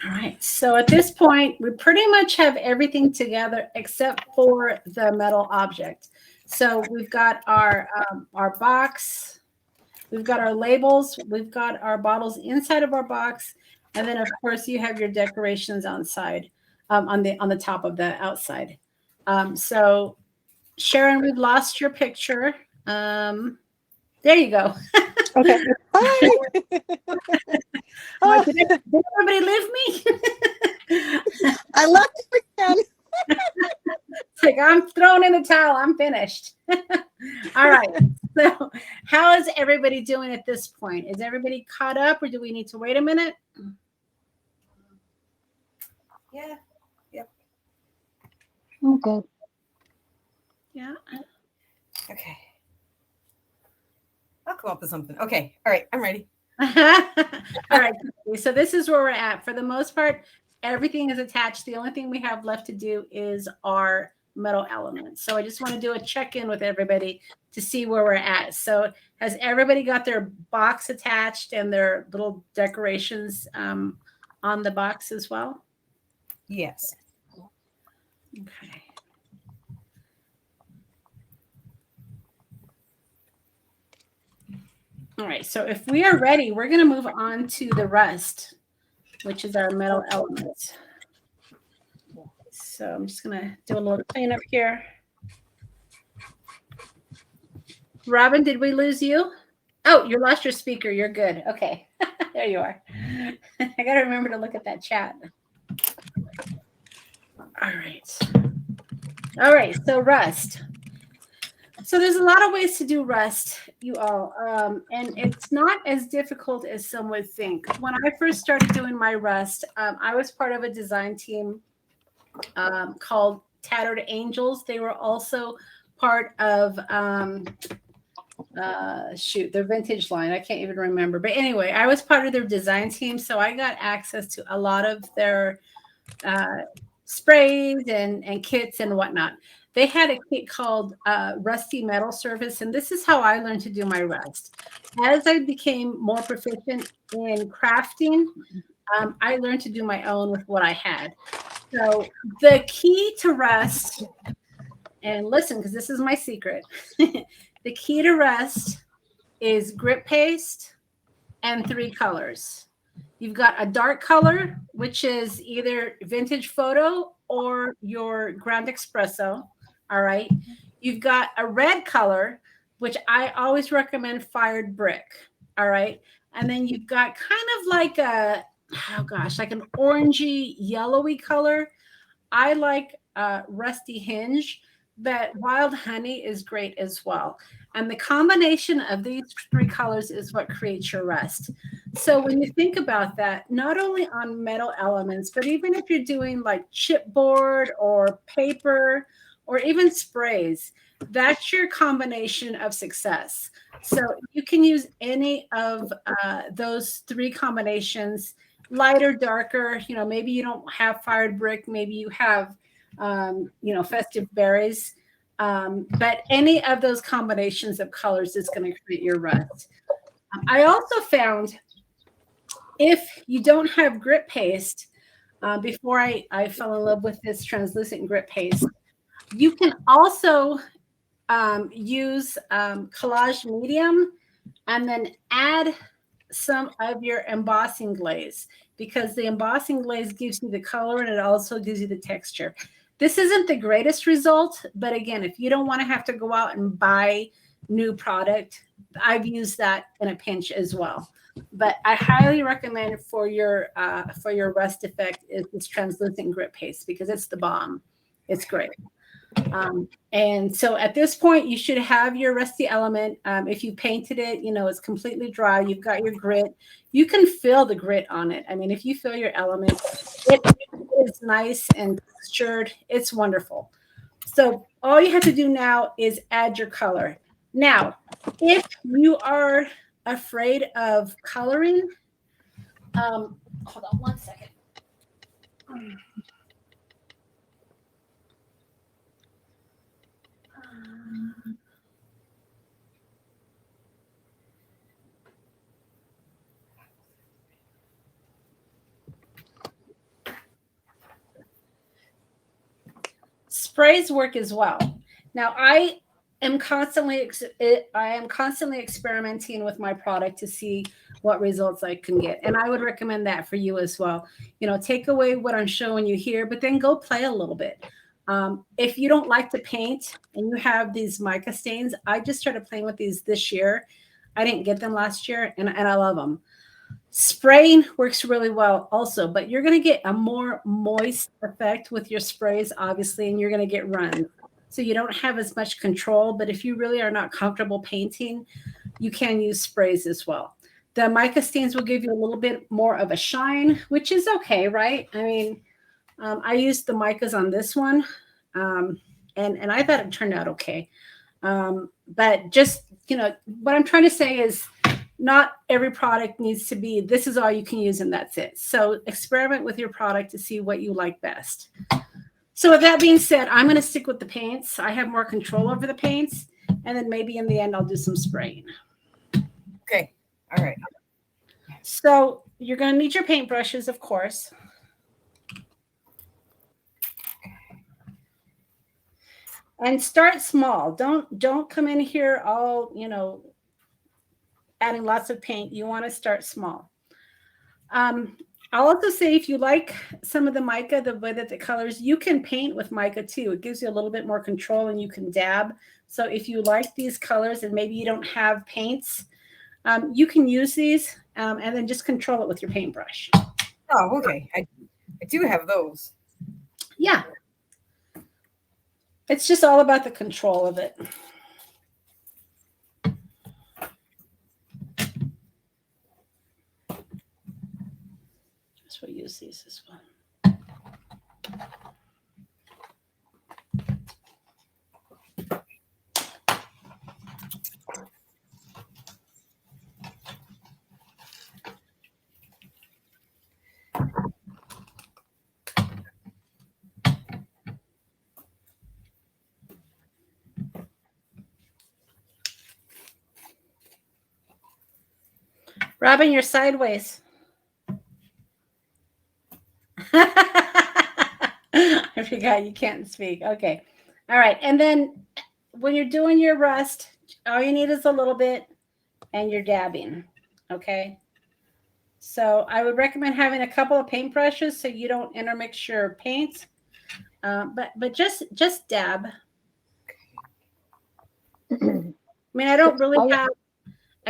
All right, so at this point, we pretty much have everything together except for the metal object. So we've got our box, we've got our labels, we've got our bottles inside of our box, and then of course you have your decorations outside, on the top of the outside. So Sharon, we've lost your picture. There you go. Okay. Hi. Like, did everybody leave me? I left it again. It's like, I'm throwing in the towel. I'm finished. All right. So how is everybody doing at this point? Is everybody caught up, or do we need to wait a minute? Yeah. I'm good. Yeah. Okay. I'll come up with something. Okay. All right. I'm ready. All right. So this is where we're at. For the most part, everything is attached. The only thing we have left to do is our metal elements. So I just want to do a check-in with everybody to see where we're at. So has everybody got their box attached and their little decorations on the box as well? Yes. Okay. All right, so if we are ready, we're going to move on to the rust, which is our metal element. So I'm just going to do a little cleanup here. Robin, did we lose you? Oh, you lost your speaker. You're good. Okay, there you are. I got to remember to look at that chat. All right. All right, so rust. So there's a lot of ways to do rust, you all, and it's not as difficult as some would think. When I first started doing my rust, I was part of a design team called Tattered Angels. They were also part of their vintage line. I can't even remember, but anyway, I was part of their design team, so I got access to a lot of their sprays and kits and whatnot. They had a kit called Rusty Metal Service, and this is how I learned to do my rust. As I became more proficient in crafting, I learned to do my own with what I had. So the key to rust, and listen, because this is my secret, the key to rust is grit paste and 3 colors. You've got a dark color, which is either vintage photo or your ground espresso. All right. You've got a red color, which I always recommend fired brick. All right. And then you've got kind of like like an orangey yellowy color. I like rusty hinge, but wild honey is great as well. And the combination of these 3 colors is what creates your rust. So when you think about that, not only on metal elements, but even if you're doing like chipboard or paper or even sprays, that's your combination of success. So you can use any of those 3 combinations, lighter, darker, maybe you don't have fired brick, maybe you have, festive berries. But any of those combinations of colors is going to create your rust. I also found if you don't have grit paste, before I fell in love with this translucent grit paste, you can also use collage medium and then add some of your embossing glaze, because the embossing glaze gives you the color and it also gives you the texture. This isn't the greatest result, but again, if you don't want to have to go out and buy new product, I've used that in a pinch as well. But I highly recommend for your rust effect is this translucent grit paste, because it's the bomb. It's great. And so at this point, you should have your rusty element. If you painted it, it's completely dry. You've got your grit. You can feel the grit on it. I mean, if you feel your element, it is nice and textured. It's wonderful. So all you have to do now is add your color. Now, if you are afraid of coloring, hold on one second. Sprays work as well. Now, I am constantly experimenting with my product to see what results I can get, and I would recommend that for you as well. Take away what I'm showing you here, but then go play a little bit. If you don't like to paint and you have these mica stains, I just started playing with these this year. I didn't get them last year, and I love them. Spraying works really well also, but you're going to get a more moist effect with your sprays, obviously, and you're going to get runs. So you don't have as much control, but if you really are not comfortable painting, you can use sprays as well. The mica stains will give you a little bit more of a shine, which is okay, right? I mean, I used the micas on this one, and I thought it turned out okay. But just, what I'm trying to say is not every product needs to be, this is all you can use and that's it. So experiment with your product to see what you like best. So with that being said, I'm going to stick with the paints. I have more control over the paints. And then maybe in the end, I'll do some spraying. Okay. All right. So you're going to need your paintbrushes, of course. And start small. Don't come in here all, adding lots of paint. You want to start small. I'll also say if you like some of the mica, the way that the colors, you can paint with mica too. It gives you a little bit more control and you can dab. So if you like these colors and maybe you don't have paints, you can use these and then just control it with your paintbrush. Oh, okay. I do have those. Yeah. It's just all about the control of it. We'll use these as well. Robin, you're sideways. I forgot you can't speak. Okay. All right. And then when you're doing your rust, all you need is a little bit and you're dabbing. Okay. So I would recommend having a couple of paintbrushes so you don't intermix your paint. But just dab. I mean, I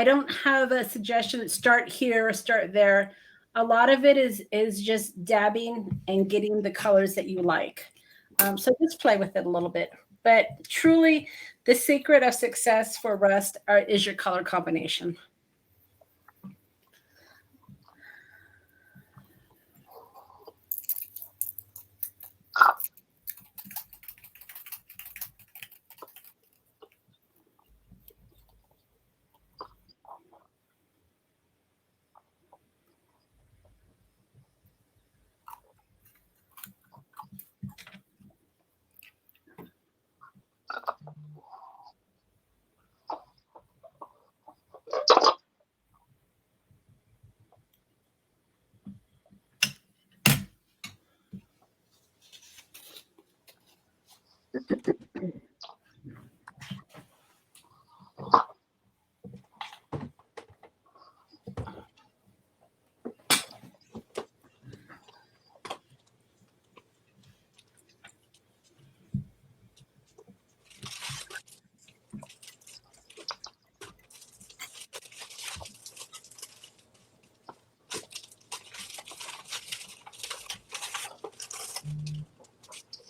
don't have a suggestion that start here or start there. A lot of it is just dabbing and getting the colors that you like. So just play with it a little bit. But truly, the secret of success for rust is your color combination.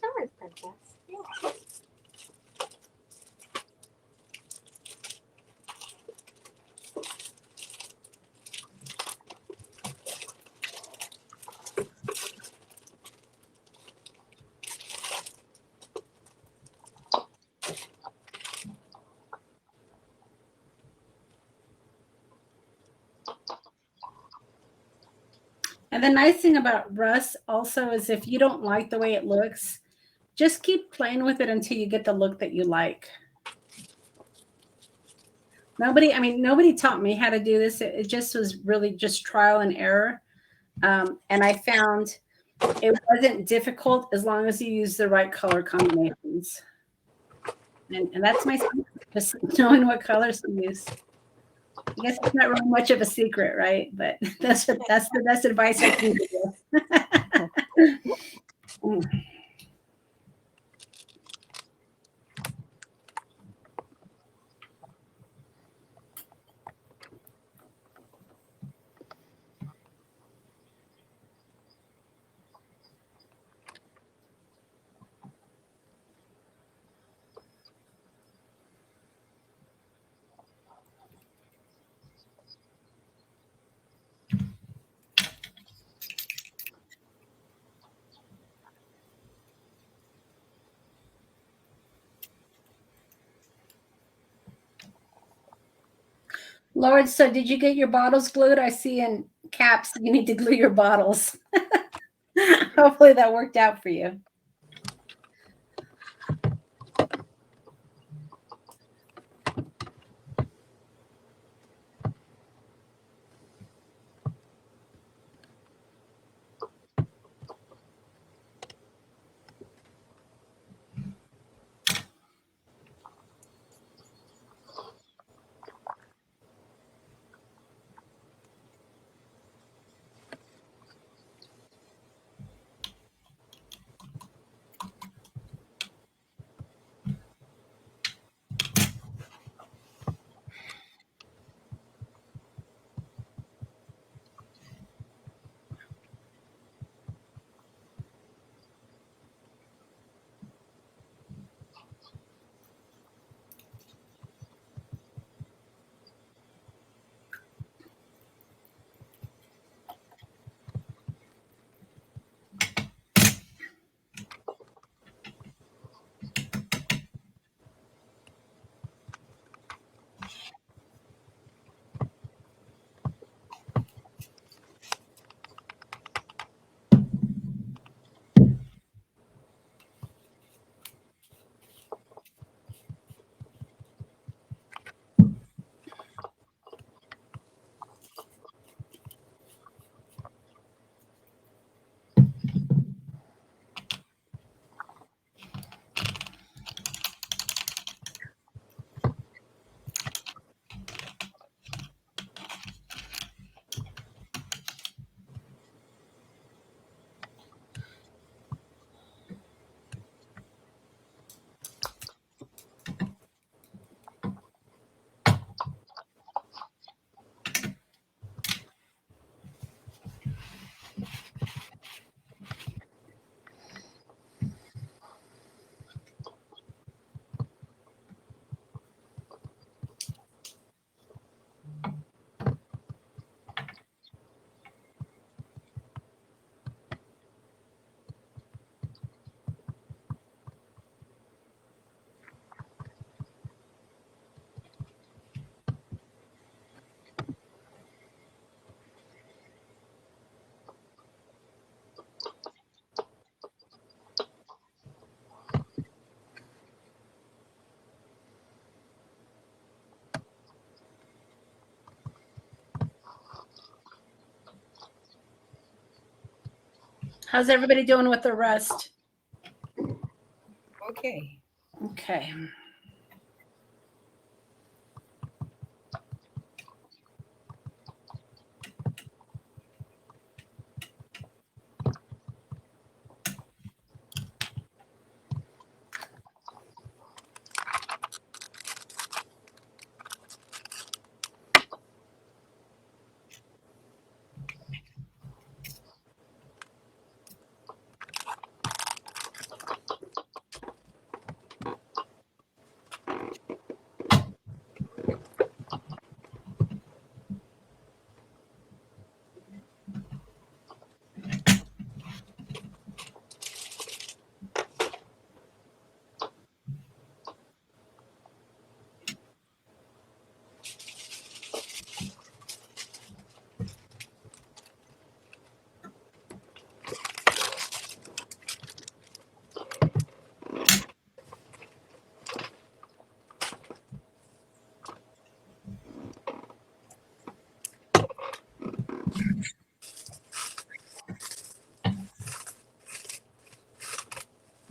Sure, princess. Yeah. And the nice thing about rust also is if you don't like the way it looks, just keep playing with it until you get the look that you like. Nobody taught me how to do this. It just was really just trial and error. And I found it wasn't difficult as long as you use the right color combinations. And that's my secret, just knowing what colors to use. I guess it's not really much of a secret, right? But that's the best advice I can give you. Lauren, so did you get your bottles glued? I see in caps you need to glue your bottles. Hopefully that worked out for you. How's everybody doing with the rest? Okay. Okay.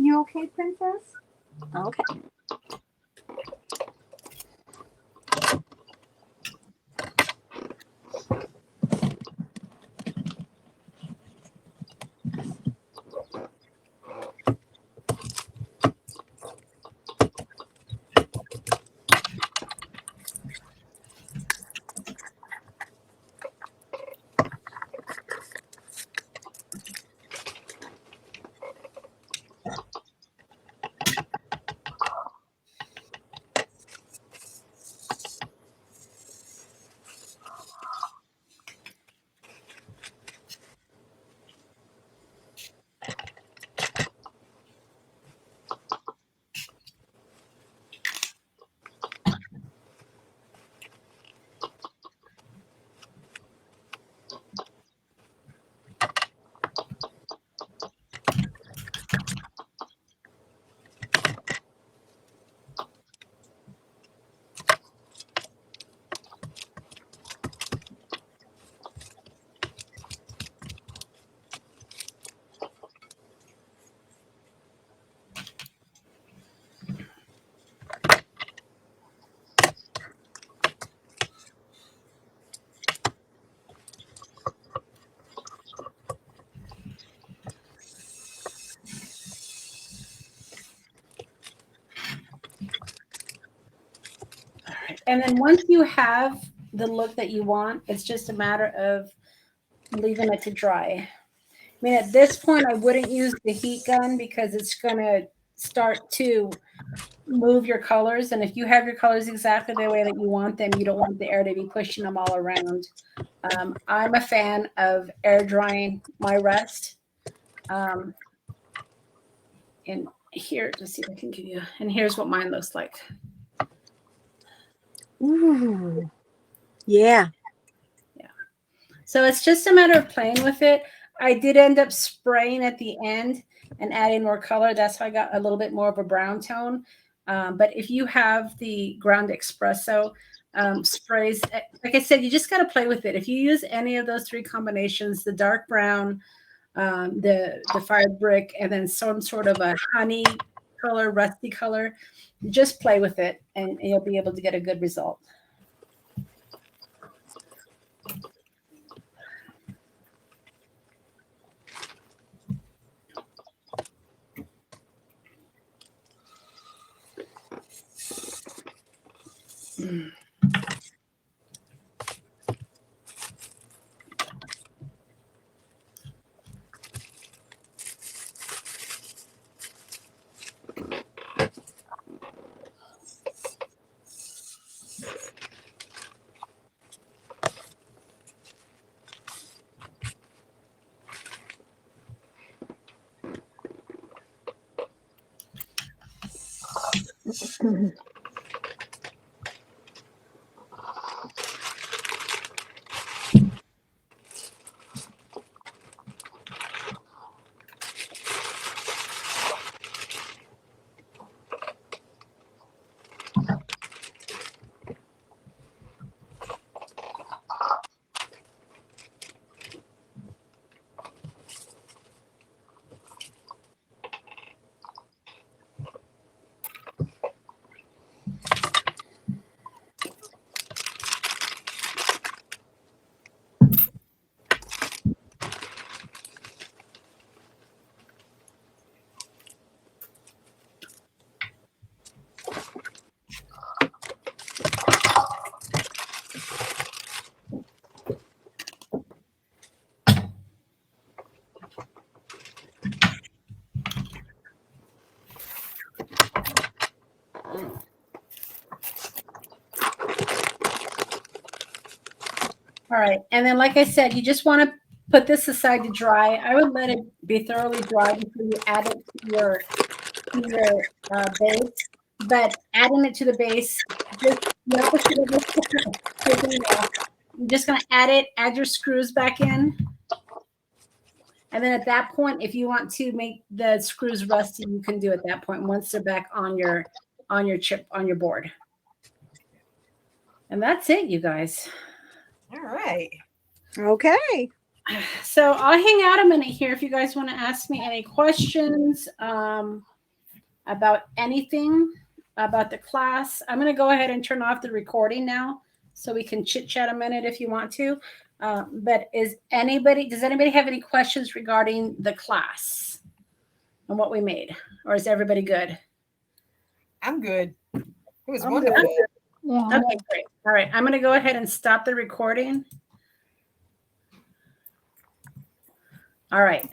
You okay, princess? Okay. And then once you have the look that you want, it's just a matter of leaving it to dry. I mean, at this point, I wouldn't use the heat gun because it's going to start to move your colors. And if you have your colors exactly the way that you want them, you don't want the air to be pushing them all around. I'm a fan of air drying my rest. And here, just see if I can give you, and here's what mine looks like. Ooh. Yeah. So it's just a matter of playing with it. I did end up spraying at the end and adding more color. That's how I got a little bit more of a brown tone. But if you have the ground espresso sprays, like I said, you just got to play with it. If you use any of those 3 combinations, the dark brown, the fired brick, and then some sort of a honey color, rusty color, just play with it and you'll be able to get a good result. All right. And then, like I said, you just want to put this aside to dry. I would let it be thoroughly dry before you add it to your base. But adding it to the base, just the opposite of this, taking it off. You're just going to add it, add your screws back in. And then at that point, if you want to make the screws rusty, you can do it at that point once they're back on your chip, on your board. And that's it, you guys. All right. Okay. So I'll hang out a minute here if you guys want to ask me any questions about anything about the class. I'm going to go ahead and turn off the recording now so we can chit chat a minute if you want to. But does anybody have any questions regarding the class and what we made? Or is everybody good? I'm good. It was wonderful. Yeah. Okay, great. All right. I'm going to go ahead and stop the recording. All right.